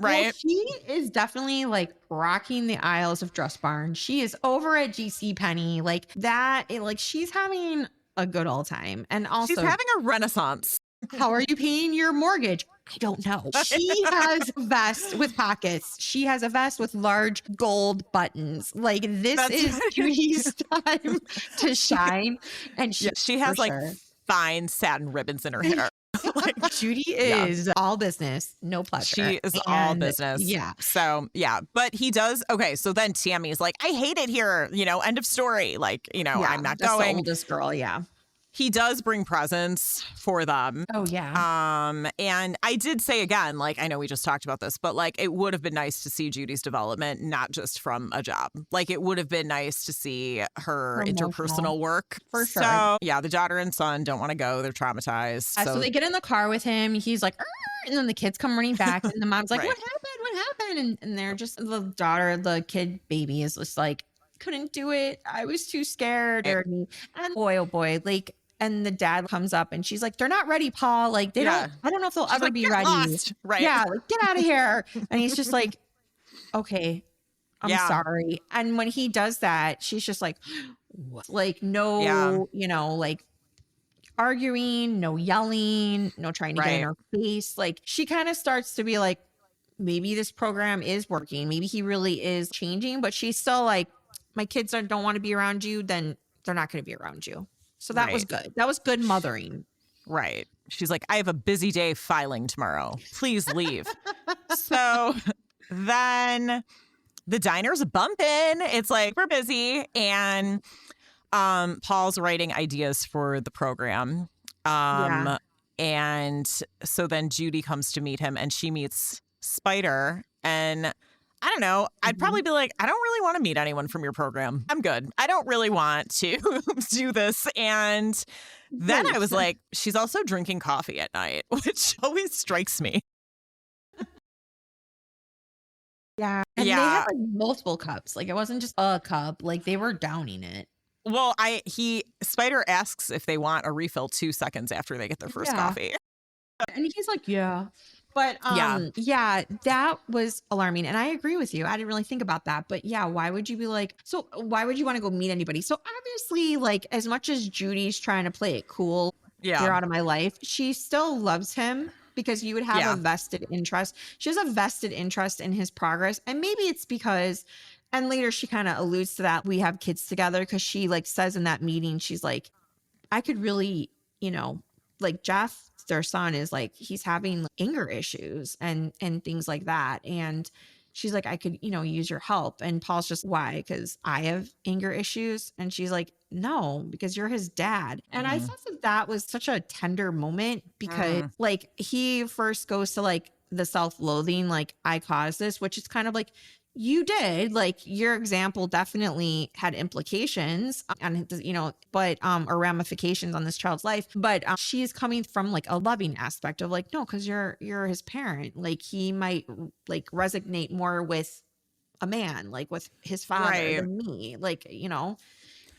Right? Well, she is definitely like rocking the aisles of Dress Barn. She is over at GC Penney, like that. Like she's having a good old time. And also, She's having a renaissance. how are you paying your mortgage? I don't know. She has a vest with pockets. She has a vest with large gold buttons. Like this That's is right. Judy's time to shine. And She has for like sure. fine satin ribbons in her hair. Like, Judy Yeah. is all business, no pleasure. she is all And, business. Yeah. So, yeah. But he does. Okay. So then Tammy's like, I hate it here. End of story. Like, Yeah, I'm not that's going. the oldest girl. Yeah. He does bring presents for them. Oh yeah. And I did say again, like, I know we just talked about this, but like, it would have been nice to see Judy's development, not just from a job. Like, it would have been nice to see her Her emotional. interpersonal work. For sure. So, yeah, the daughter and son don't want to go. They're traumatized. So they get in the car with him. He's like, "Arr!" and then the kids come running back, and the mom's like, Right. "What happened? What what happened? And they're just, the daughter, the kid baby is just like, couldn't do it. I was too scared. And boy, oh boy, like, and the dad comes up and she's like, they're not ready, Paul. Like, they don't, I don't know if they'll She's ever like, be "Get ready. lost." Right. Yeah. Like, get out of here. And he's just like, okay, I'm sorry. And when he does that, she's just like, what? Like, no, you know, like arguing, no yelling, no trying to get in her face. Like, she kind of starts to be like, maybe this program is working. Maybe he really is changing, but she's still like, my kids don't want to be around you, then they're not going to be around you. So that was good. That was good mothering. Right. She's like, I have a busy day filing tomorrow. Please leave. So then the diner's bumping. It's like, we're busy. And Paul's writing ideas for the program. And so then Judy comes to meet him and she meets Spider. And I don't know. I'd probably be like, I don't really want to meet anyone from your program. I'm good. I don't really want to do this. And then I was like, she's also drinking coffee at night, which always strikes me. Yeah. And they had like multiple cups. Like, it wasn't just a cup. Like, they were downing it. Well, Spider asks if they want a refill 2 seconds after they get their first coffee. And he's like, yeah. But yeah, that was alarming. And I agree with you. I didn't really think about that. But yeah, why would you be like, so why would you want to go meet anybody? So obviously, like, as much as Judy's trying to play it cool, you're out of my life, she still loves him because you would have a vested interest. She has a vested interest in his progress. And maybe it's because, and later she kind of alludes to that, we have kids together, because she like says in that meeting, she's like, I could really, you know, like Jeff, their son, is like, he's having anger issues and things like that. And she's like, I could, you know, use your help. And Paul's just, why? Because I have anger issues. And she's like, no, because you're his dad. And I thought that was such a tender moment, because like, he first goes to like the self-loathing, like, I caused this, which is kind of like, you did, like, your example definitely had implications on, you know, but or ramifications on this child's life. But she's coming from like a loving aspect of like, no, because you're his parent. Like, he might like resonate more with a man, like with his father, than me, like, you know.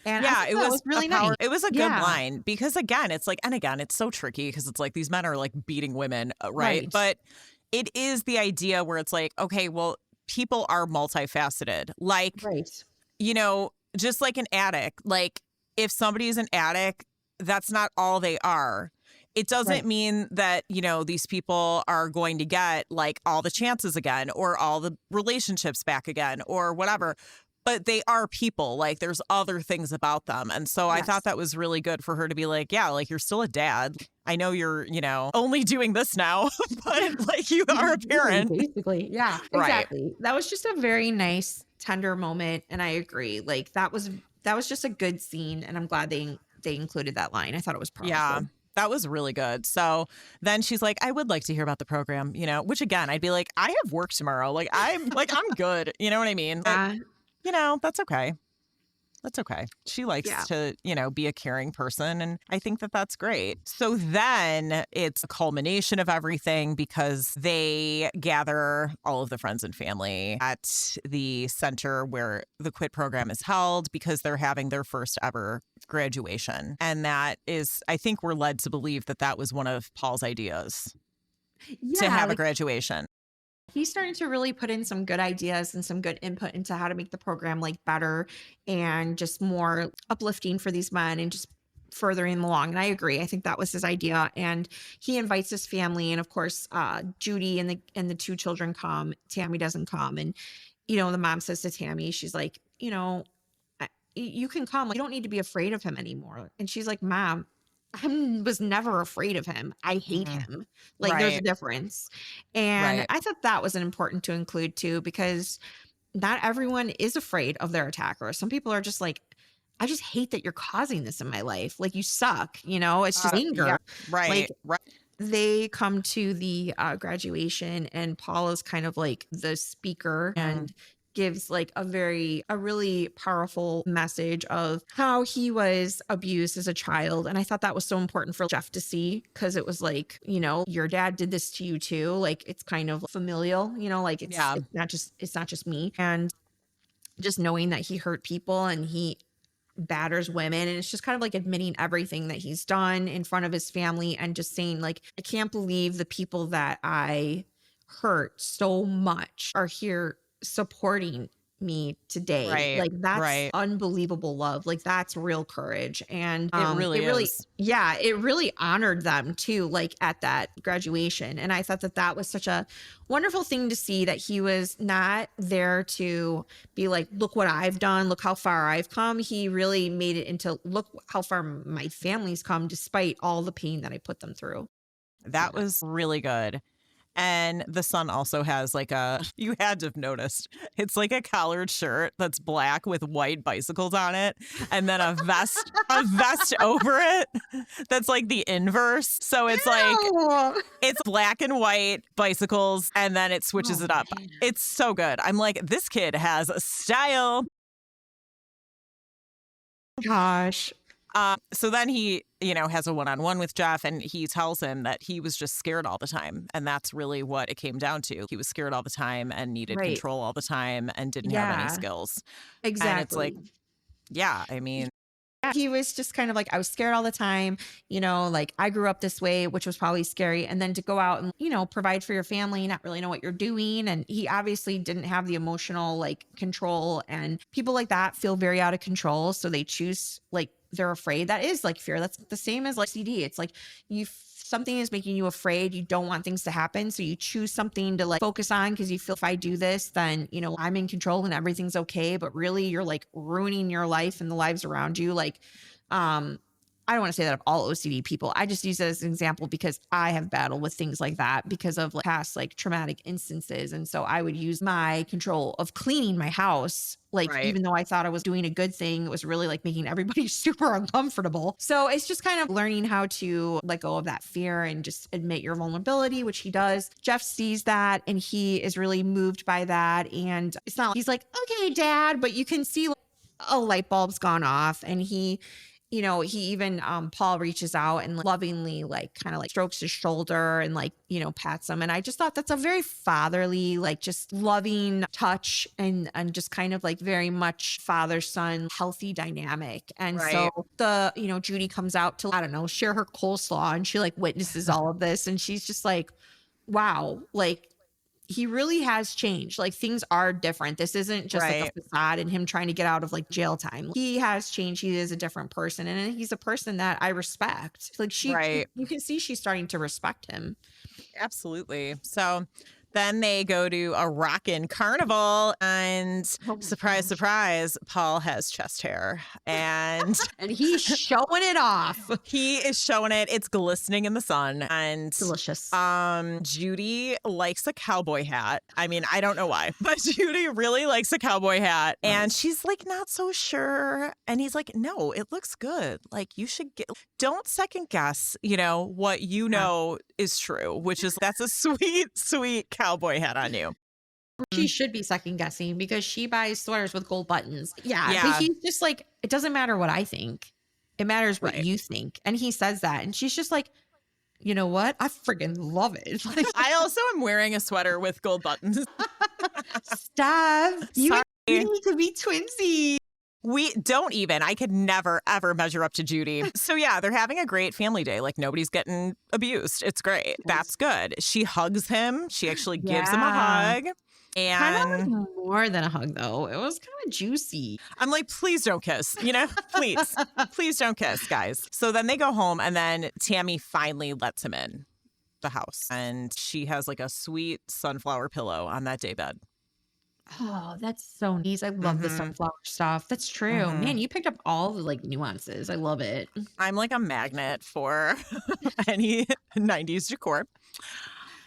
And yeah, it was really nice. It was a good line, because again, it's like, and again, it's so tricky because it's like these men are like beating women, right? But it is the idea where it's like, okay, well, people are multifaceted. Like, you know, just like an addict, like if somebody's an addict, that's not all they are. It doesn't mean that, you know, these people are going to get like all the chances again or all the relationships back again or whatever. But they are people. Like, there's other things about them. And so I thought that was really good for her to be like, yeah, like, you're still a dad. I know you're, you know, only doing this now, but like, you are a parent. Basically. Yeah, exactly. That was just a very nice, tender moment. And I agree. Like, that was just a good scene. And I'm glad they included that line. I thought it was powerful. Yeah. That was really good. So then she's like, I would like to hear about the program, you know, which again, I'd be like, I have work tomorrow. Like, I'm good. You know what I mean? But, you know, that's okay. That's okay. She likes to, you know, be a caring person. And I think that that's great. So then it's a culmination of everything, because they gather all of the friends and family at the center where the QUIT program is held, because they're having their first ever graduation. And that is, I think we're led to believe that that was one of Paul's ideas to have a graduation. He's starting to really put in some good ideas and some good input into how to make the program like better and just more uplifting for these men and just furthering them along. And I agree. I think that was his idea. And he invites his family. And of course, Judy and the two children come. Tammy doesn't come. And, you know, the mom says to Tammy, she's like, you know, you can come. Like, you don't need to be afraid of him anymore. And she's like, Mom, I was never afraid of him. I hate him. Like, there's a difference. And I thought that was important to include too, because not everyone is afraid of their attacker. Some people are just like, I just hate that you're causing this in my life. Like, you suck, you know, it's just anger. Yeah, right. They come to the graduation, and Paul is kind of like the speaker, and gives like a really powerful message of how he was abused as a child. And I thought that was so important for Jeff to see, because it was like, your dad did this to you too. Like it's kind of familial, like Yeah. it's not just me. And just knowing that he hurt people and he batters women, and it's just kind of like admitting everything that he's done in front of his family and just saying like, I can't believe the people that I hurt so much are here supporting me today. Right. Like that's Right. unbelievable love. Like that's real courage. And It really is. yeah, it really honored them too, like at that graduation. And I thought that that was such a wonderful thing to see, that he was not there to be like, look what I've done, look how far I've come. He really made it into, look how far my family's come despite all the pain that I put them through. That was really good. And the son also has like you had to have noticed, it's like a collared shirt that's black with white bicycles on it, and then a vest over it that's like the inverse. So it's like, Ew. it's black and white bicycles, and then it switches it up. Man. It's so good. I'm like, this kid has a style. Gosh. So then he, has a one-on-one with Jeff, and he tells him that he was just scared all the time. And that's really what it came down to. He was scared all the time and needed Right. control all the time and didn't have any Yeah. skills. Exactly. And it's like, yeah, I mean, he was just kind of like, I was scared all the time, like I grew up this way, which was probably scary. And then to go out and, provide for your family, not really know what you're doing. And he obviously didn't have the emotional like control, and people like that feel very out of control. So they choose, like, they're afraid. That is like fear. That's the same as like CD. It's like something is making you afraid. You don't want things to happen. So you choose something to like focus on, because you feel if I do this, then, I'm in control and everything's okay. But really you're like ruining your life and the lives around you. Like, I don't want to say that of all OCD people. I just use it as an example because I have battled with things like that because of like past like traumatic instances. And so I would use my control of cleaning my house. Like, Right. even though I thought I was doing a good thing, it was really like making everybody super uncomfortable. So it's just kind of learning how to let go of that fear and just admit your vulnerability, which he does. Jeff sees that and he is really moved by that. And it's not like he's like, okay, dad, but you can see like, a light bulb's gone off. And he even Paul reaches out and lovingly like kind of like strokes his shoulder and like, pats him. And I just thought that's a very fatherly, like just loving touch, and just kind of like very much father-son healthy dynamic. And Right. so the, Judy comes out to, I don't know, share her coleslaw, and she like witnesses all of this, and she's just like, wow, like he really has changed. Like things are different. This isn't just like Right. a facade and him trying to get out of like jail time. He has changed. He is a different person, and he's a person that I respect. Like Right. you can see she's starting to respect him. Absolutely. So then they go to a rockin' carnival, and Oh my surprise, gosh. surprise, Paul has chest hair, and And he's showing it off. he is showing it. It's glistening in the sun. And Delicious. Judy likes a cowboy hat. I mean, I don't know why, but Judy really likes a cowboy hat, and she's like not so sure. And he's like, no, it looks good. Like you should don't second guess, what you know is true, which is that's a sweet, sweet cowboy hat on you. She should be second guessing because she buys sweaters with gold buttons. Yeah. Yeah. But he's just like, it doesn't matter what I think. It matters what Right. you think. And he says that. And she's just like, you know what? I friggin' love it. Like, I also am wearing a sweater with gold buttons. stop. You Sorry. need to be twinsy. We don't even. I could never, ever measure up to Judy. So, yeah, they're having a great family day. Like, nobody's getting abused. It's great. That's good. She hugs him. She actually gives him a Yeah. hug. Kind of And like more than a hug, though. It was kind of juicy. I'm like, please don't kiss, please, please don't kiss, guys. So then they go home, and then Tammy finally lets him in the house. And she has like a sweet sunflower pillow on that daybed. Oh, that's so nice. I love the Mhm. sunflower stuff. That's true. Mhm. Man, you picked up all the like nuances. I love it. I'm like a magnet for any 90s decor.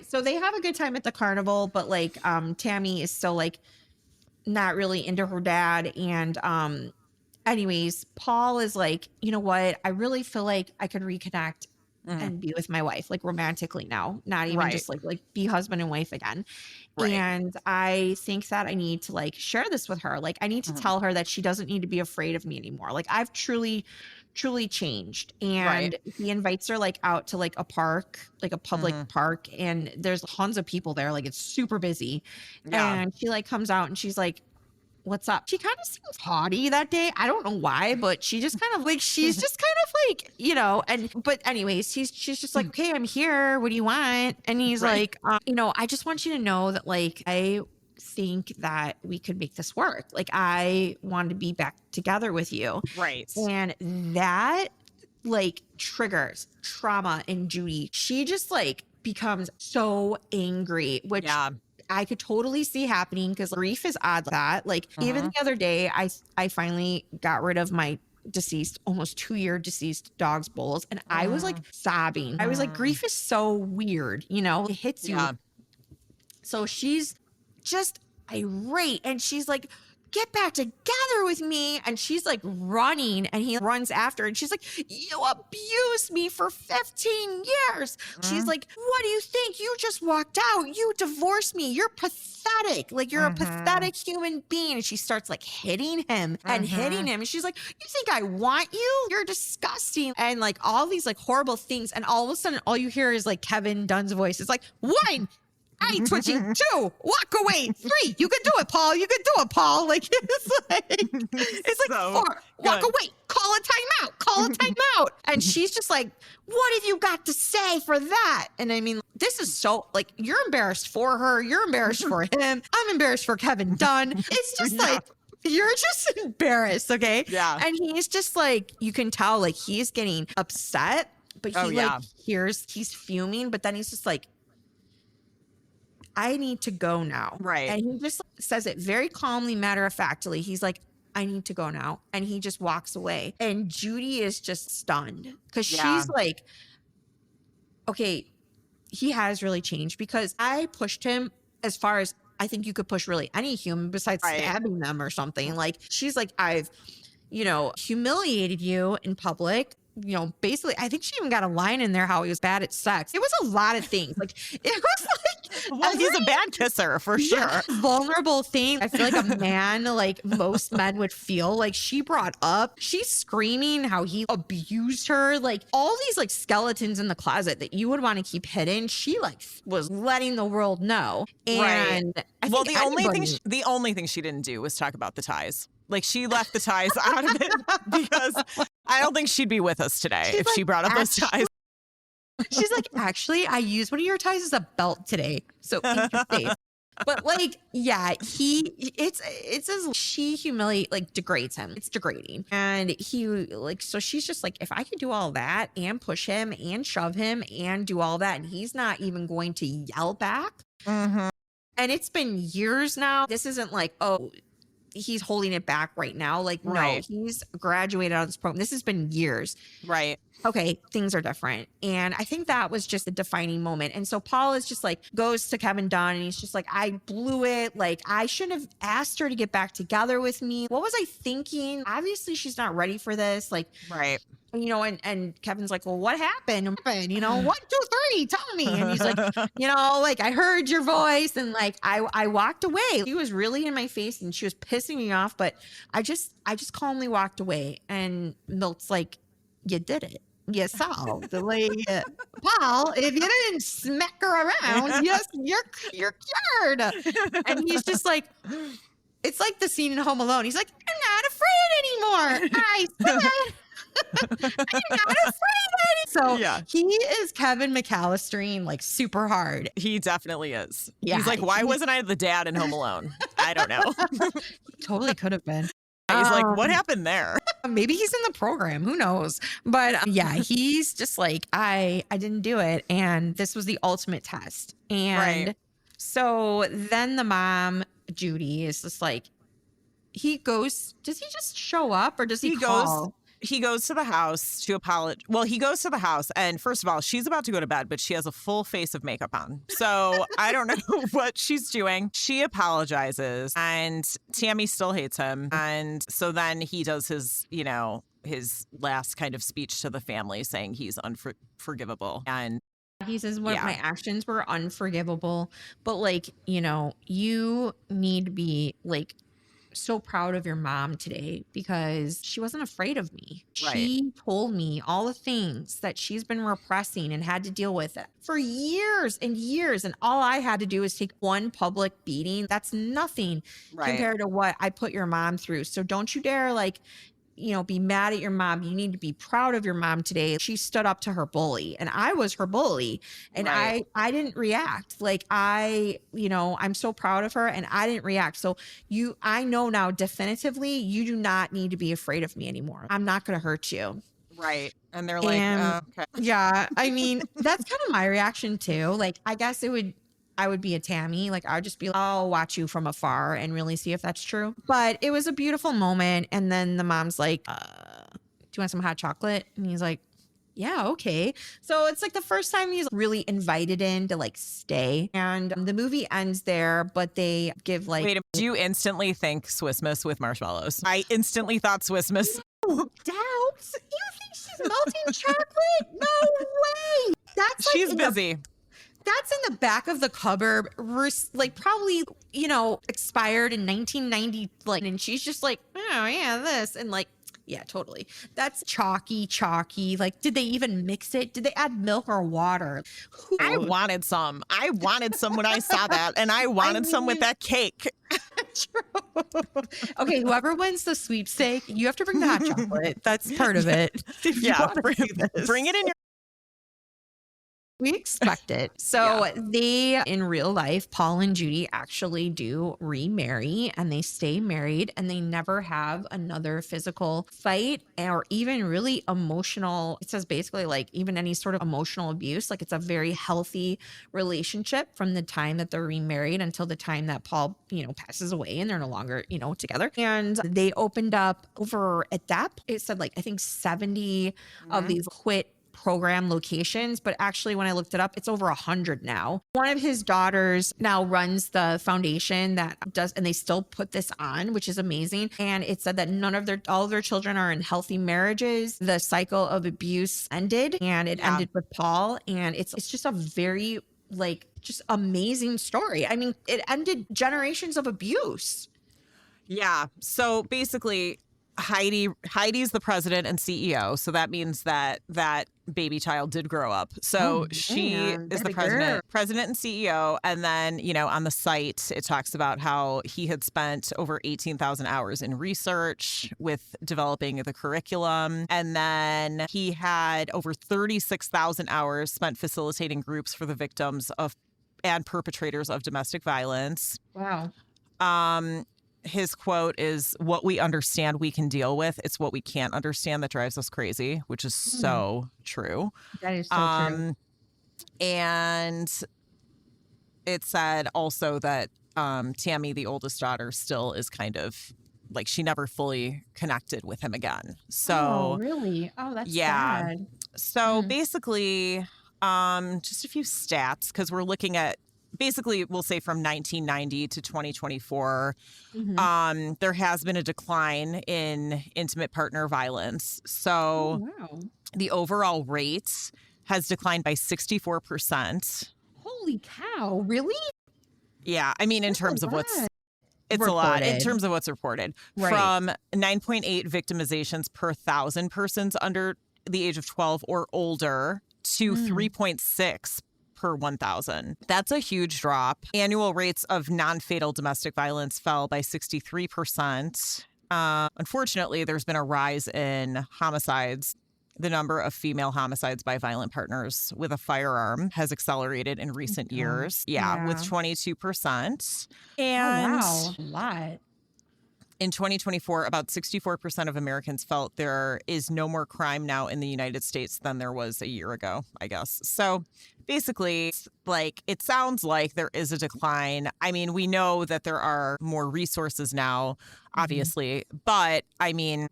So they have a good time at the carnival, but like Tammy is still like not really into her dad. And anyways, Paul is like, you know what? I really feel like I could reconnect Mhm. and be with my wife, like romantically now, not even Right. just like be husband and wife again. Right. And I think that I need to like share this with her. Like I need to Mhm. tell her that she doesn't need to be afraid of me anymore. Like I've truly changed. Right. And he invites her like out to like a park, like a public Mhm. park, and there's tons of people there. Like it's super busy. Yeah. And she like comes out and she's like, what's up? She kind of seems haughty that day. I don't know why, but she just kind of like, she's just kind of like, but anyways, she's just like, okay, I'm here. What do you want? And he's Right. like, I just want you to know that like, I think that we could make this work. Like I want to be back together with you. Right. And that like triggers trauma in Judy. She just like becomes so angry, which Yeah. I could totally see happening because grief is odd like that. Like even Mhm. the other day, I finally got rid of my deceased, almost 2-year deceased dog's bowls, and I was like sobbing. I was like, grief is so weird, it hits you. Yeah. So she's just irate and she's like, get back together with me. And she's like running and he runs after her and she's like, you abused me for 15 years. She's like, what do you think? You just walked out. You divorced me. You're pathetic. Like you're a pathetic human being. And she starts like hitting him and hitting him. And she's like, you think I want you? You're disgusting. And like all these like horrible things. And all of a sudden, all you hear is like Kevin Dunn's voice. It's like, 1, I ain't twitching. 2, walk away. 3, you can do it, Paul. You can do it, Paul. Like it's like So 4, walk good. away. Call a timeout. Call a timeout. And she's just like, what have you got to say for that? And I mean, this is so like you're embarrassed for her. You're embarrassed for him. I'm embarrassed for Kevin Dunn. It's just Yeah. like you're just embarrassed, okay? Yeah. And he's just like, you can tell like he's getting upset, but he Oh, yeah. like he's fuming, but then he's just like, I need to go now. Right. And he just says it very calmly, matter of factly. He's like, I need to go now. And he just walks away. And Judy is just stunned because Yeah. she's like, okay, he has really changed because I pushed him as far as I think you could push really any human besides Right. stabbing them or something. Like she's like, I've, humiliated you in public. Basically, I think she even got a line in there how he was bad at sex. It was a lot of things. Like it was like Well, he's a bad kisser for sure. vulnerable thing. I feel like a man, like most men would feel like she brought up. She's screaming how he abused her. Like all these like skeletons in the closet that you would want to keep hidden. She like was letting the world know. And I Well, think the only thing she didn't do was talk about the ties. Like she left the ties out of it because I don't think she'd be with us today if she brought up those ties. She's like, actually, I used one of your ties as a belt today. So keep your face. But like, yeah, it's as she degrades him. It's degrading. And so she's just like, if I could do all that and push him and shove him and do all that, and he's not even going to yell back. Mm-hmm. And it's been years now. This isn't like, oh, he's holding it back right now. Like, no, he's graduated out of this program. This has been years. Right. Okay, things are different. And I think that was just a defining moment. And so Paul is just like, goes to Kevin Dunn and he's just like, I blew it. Like, I shouldn't have asked her to get back together with me. What was I thinking? Obviously, she's not ready for this. Like, right. And Kevin's like, well, what happened? 1, 2, 3, tell me. And he's like, like I heard your voice and like I walked away. She was really in my face and she was pissing me off, but I just calmly walked away. And Milt's like, you did it. You saw the like, Paul, if you didn't smack her around, yes, you're cured. And he's just like, it's like the scene in Home Alone. He's like, I'm not afraid anymore. I said I'm not afraid. So he is Kevin McAllistering like super hard. He definitely is. Yeah, he's like, why wasn't I the dad in Home Alone? I don't know. Totally could have been. He's like, what happened there? Maybe he's in the program. Who knows? But yeah, he's just like, I didn't do it. And this was the ultimate test. And so then the mom, Judy, is just like, does he just show up or does he call? He goes to the house to apologize. Well, he goes to the house and first of all, she's about to go to bed, but she has a full face of makeup on. So I don't know what she's doing. She apologizes and Tammy still hates him. And so then he does his last kind of speech to the family saying he's unforgivable. And He says, what Yeah. my actions were unforgivable, but like, you need to be like so proud of your mom today because she wasn't afraid of me. Right. She told me all the things that she's been repressing and had to deal with it for years and years. And all I had to do is take one public beating. That's nothing Right. compared to what I put your mom through. So don't you dare be mad at your mom. You need to be proud of your mom today. She stood up to her bully and I was her bully and Right. I didn't react. Like I'm so proud of her and I didn't react. So I know now definitively you do not need to be afraid of me anymore. I'm not going to hurt you. Right. And they're like, And okay. yeah, I mean, that's kind of my reaction too. Like, I guess I would be a Tammy. Like, I would just be like, I'll watch you from afar and really see if that's true. But it was a beautiful moment. And then the mom's like, do you want some hot chocolate? And he's like, yeah, okay. So it's like the first time he's really invited in to like stay. And the movie ends there, but they give like, Wait, do you instantly think Swiss Miss with marshmallows? I instantly thought Swiss Miss. doubts. You think she's melting chocolate? No way. That's like She's busy. That's in the back of the cupboard, like probably, expired in 1990. Like, and she's just like, oh yeah, this. And like, yeah, totally. That's chalky. Like, did they even mix it? Did they add milk or water? I wanted some. I wanted some when I saw that. And I wanted some with that cake. True. Okay, whoever wins the sweepstake, you have to bring the hot chocolate. That's part of it. Yeah, bring it in your. We expect it. So they, in real life, Paul and Judy actually do remarry and they stay married and they never have another physical fight or even really emotional. It says basically like even any sort of emotional abuse. Like it's a very healthy relationship from the time that they're remarried until the time that Paul, passes away and they're no longer, together. And they opened up over at that, it said like, I think 70 of these quit program locations, but actually when I looked it up, it's over 100 now. One of his daughters now runs the foundation that does, and they still put this on, which is amazing. And it said that all of their children are in healthy marriages. The cycle of abuse ended and it ended with Paul. And it's just a very just amazing story. I mean, it ended generations of abuse. Yeah. So basically, Heidi's the president and CEO. So that means that baby child did grow up. So she is the president and CEO. And then, on the site, it talks about how he had spent over 18,000 hours in research with developing the curriculum. And then he had over 36,000 hours spent facilitating groups for the victims of and perpetrators of domestic violence. Wow. His quote is, what we understand we can deal with. It's what we can't understand that drives us crazy, which is so true. That is so true. And it said also that Tammy, the oldest daughter, still is kind of like she never fully connected with him again. So really? Oh, that's sad. So basically, just a few stats because we're looking at basically, we'll say from 1990 to 2024, there has been a decline in intimate partner violence. So the overall rate has declined by 64%. Holy cow. Really? Yeah. I mean, in terms of what's... It's reported. A lot in terms of what's reported. Right. From 9.8 victimizations per 1,000 persons under the age of 12 or older to 3.6 per 1,000. That's a huge drop. Annual rates of non-fatal domestic violence fell by 63%. Unfortunately, there's been a rise in homicides. The number of female homicides by violent partners with a firearm has accelerated in recent years. Yeah, with 22%. And a lot. In 2024, about 64% of Americans felt there is no more crime now in the United States than there was a year ago, I guess. So basically, it sounds like there is a decline. I mean, we know that there are more resources now, obviously. But I mean,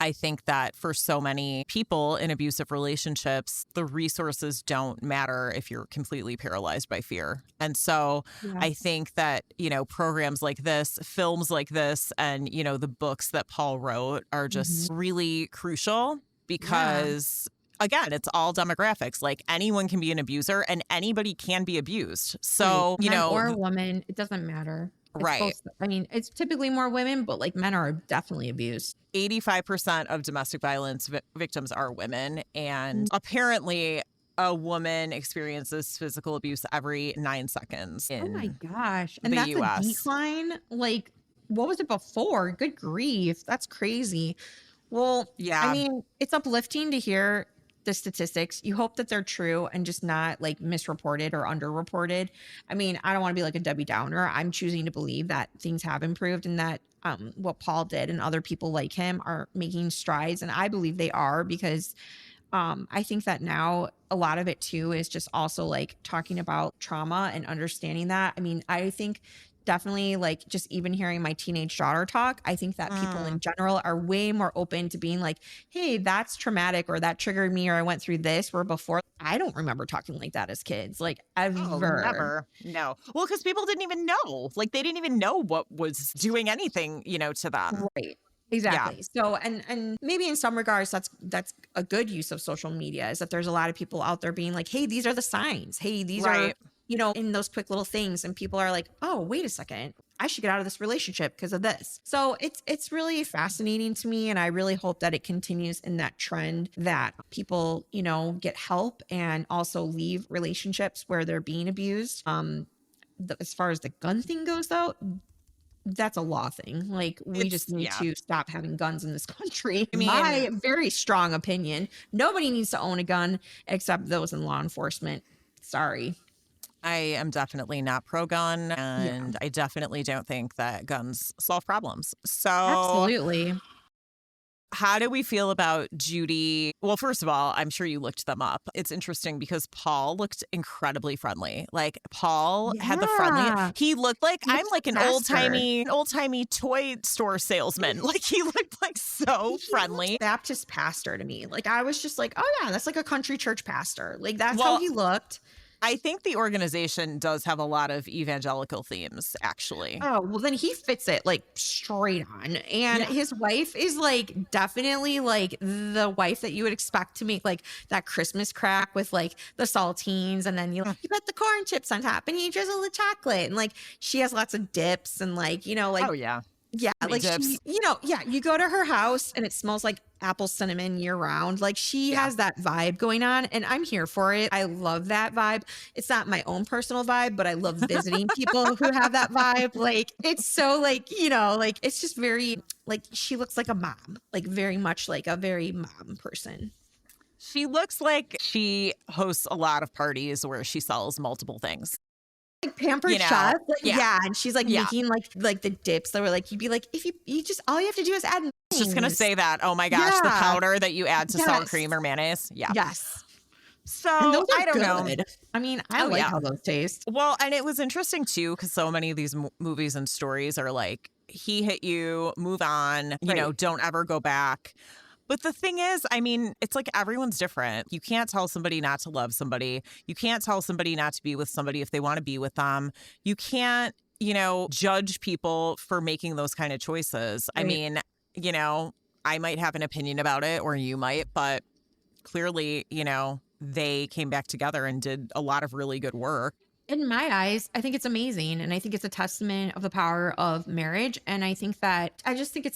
I think that for so many people in abusive relationships, the resources don't matter if you're completely paralyzed by fear. And so I think that, programs like this, films like this, and, the books that Paul wrote are just really crucial because again, it's all demographics. Like anyone can be an abuser and anybody can be abused. So, you Men know, or woman, it doesn't matter. It's right. I mean, it's typically more women, but like men are definitely abused. 85% of domestic violence victims are women. And apparently, a woman experiences physical abuse every 9 seconds Oh my in gosh. And the that's a US. decline. Like, what was it before? Good grief. That's crazy. Well, I Yeah. mean, it's uplifting to hear the statistics. You hope that they're true and just not like misreported or underreported. I mean, I don't want to be like a Debbie Downer. I'm choosing to believe that things have improved and that what Paul did and other people like him are making strides. And I believe they are because I think that now a lot of it too is just also like talking about trauma and understanding that. I mean, I think definitely like just even hearing my teenage daughter talk, I think that people in Mm. general are way more open to being like, hey, that's traumatic or that triggered me or I went through this. Where before I don't remember talking like that as kids, like Oh, ever. never. No. Well, because people didn't even know. Like they didn't even know what was doing anything, you know, to them. Right. Yeah. Exactly. So and maybe in some regards that's a good use of social media is that there's a lot of people out there being like, "Hey, these are the signs. Hey, these are, Right. in those quick little things." And people are like, "Oh, wait a second. I should get out of this relationship because of this." So it's really fascinating to me and I really hope that it continues in that trend that people, get help and also leave relationships where they're being abused. As far as the gun thing goes though, that's a law thing. Like, we just need Yeah. to stop having guns in this country. I mean, My very strong opinion. Nobody needs to own a gun except those in law enforcement. Sorry. I am definitely not pro gun Yeah, and I definitely don't think that guns solve problems. So, absolutely. how do we feel about Judy? Well, first of all, I'm sure you looked them up. It's interesting because Paul looked incredibly friendly. Like Paul had the friendly. Yeah. He looked like He I'm looks like an faster. old timey toy store salesman. Like he looked like so He looks friendly. Baptist pastor to me. Like, I was just like, oh yeah, that's like a country church pastor. Like, that's how Well, he looked. I think the organization does have a lot of evangelical themes, actually. Oh, well, then he fits it like straight on. And Yeah. his wife is like definitely like the wife that you would expect to make like that Christmas crack with like the saltines. And then you put the corn chips on top and you drizzle the chocolate. And like she has lots of dips and like, like, Oh yeah. yeah, Many like dips. you go to her house and it smells like apple cinnamon year round. Like she Yeah. has that vibe going on and I'm here for it. I love that vibe. It's not my own personal vibe, but I love visiting people who have that vibe. Like it's so like, like it's just very like she looks like a mom, like very much like a very mom person. She looks like she hosts a lot of parties where she sells multiple things. Like You pampered know? chef, like Yeah. yeah, and she's like Yeah. making like the dips that were like you'd be like if you just all you have to do is add Just gonna mayonnaise. say that. Oh my gosh, the Yeah. powder that you add to sour Yes. cream or mayonnaise. Yeah. Yes. And So those I are don't know. good. I mean, I Oh like yeah. how those taste. Well, and it was interesting too because so many of these movies and stories are like, he hit you, move on. Right. Don't ever go back. But the thing is, I mean, it's like everyone's different. You can't tell somebody not to love somebody. You can't tell somebody not to be with somebody if they want to be with them. You can't, judge people for making those kind of choices. I Right. mean, I might have an opinion about it or you might, but clearly, they came back together and did a lot of really good work. In my eyes, I think it's amazing. And I think it's a testament of the power of marriage. And I think that I think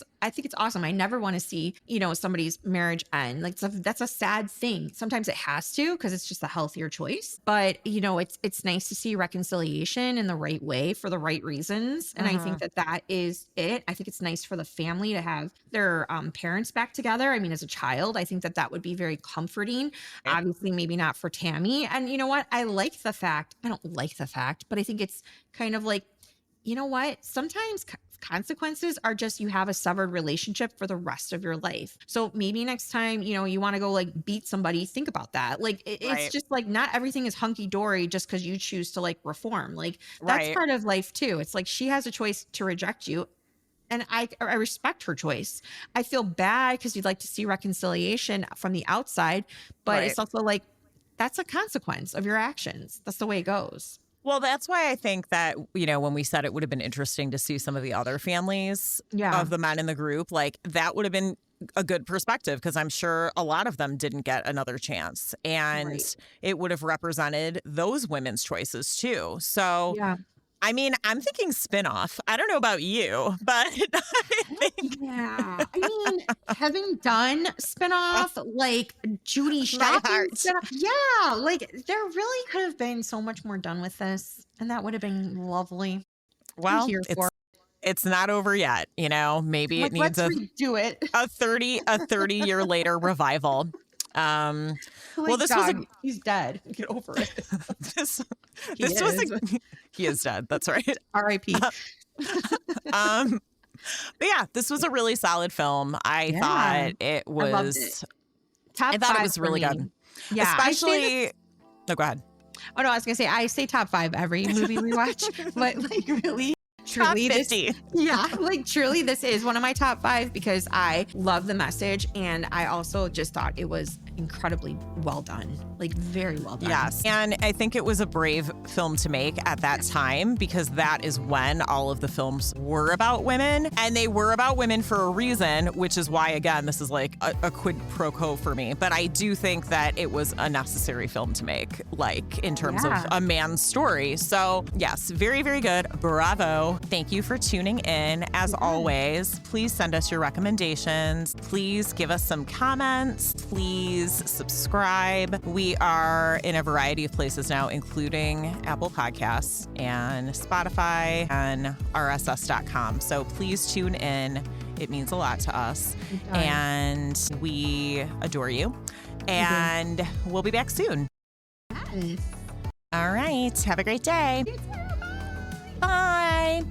it's awesome. I never want to see, somebody's marriage end. Like that's a sad thing. Sometimes it has to, because it's just a healthier choice. But it's nice to see reconciliation in the right way for the right reasons. And I think that is it. I think it's nice for the family to have their parents back together. I mean, as a child, I think that would be very comforting. Right. Obviously, maybe not for Tammy. And you know what? I don't like the fact, but I think it's kind of like, you know what? Sometimes consequences are just you have a severed relationship for the rest of your life. So maybe next time, you want to go like beat somebody, think about that. Like it's Right. just like not everything is hunky dory just because you choose to like reform. Like that's Right. part of life too. It's like she has a choice to reject you. And I respect her choice. I feel bad because you'd like to see reconciliation from the outside, but Right. it's also like that's a consequence of your actions. That's the way it goes. Well, that's why I think that, when we said it would have been interesting to see some of the other families Yeah. of the men in the group, like that would have been a good perspective because I'm sure a lot of them didn't get another chance. And Right. it would have represented those women's choices too. So, Yeah. I mean, I'm thinking spinoff. I don't know about you, but I think Yeah. I mean, having done spinoff, like Judy my Shopping heart. spinoff, yeah, like there really could have been so much more done with this. And that would have been lovely. I'm Well, here for it. it's not over yet. You know, maybe it Like, needs let's redo it. a 30 year later revival. Well, Like, this was a dog, he's dead. Get over it. this He this was is. a he is dead. That's right. R.I.P. Um, but yeah, this was a really solid film. I Yeah. thought it I loved was. it. Top I thought it five was for really me. good, Yeah. especially. No, go ahead. Oh no, I was gonna say I say top 5 every movie we watch, but like really, Top truly, this 50. yeah, like truly, this is one of my top 5 because I love the message and I also just thought it was incredibly well done, like very well done. Yes. And I think it was a brave film to make at that time because that is when all of the films were about women. And they were about women for a reason, which is why, again, this is like a quid pro quo for me. But I do think that it was a necessary film to make, like in terms of a man's story. So, yes, very, very good. Bravo. Thank you for tuning in. As always, please send us your recommendations. Please give us some comments. Please subscribe. We are in a variety of places now, including Apple Podcasts and Spotify and RSS.com. So please tune in. It means a lot to us. And we adore you. And we'll be back soon. Yes. All right. Have a great day. Bye.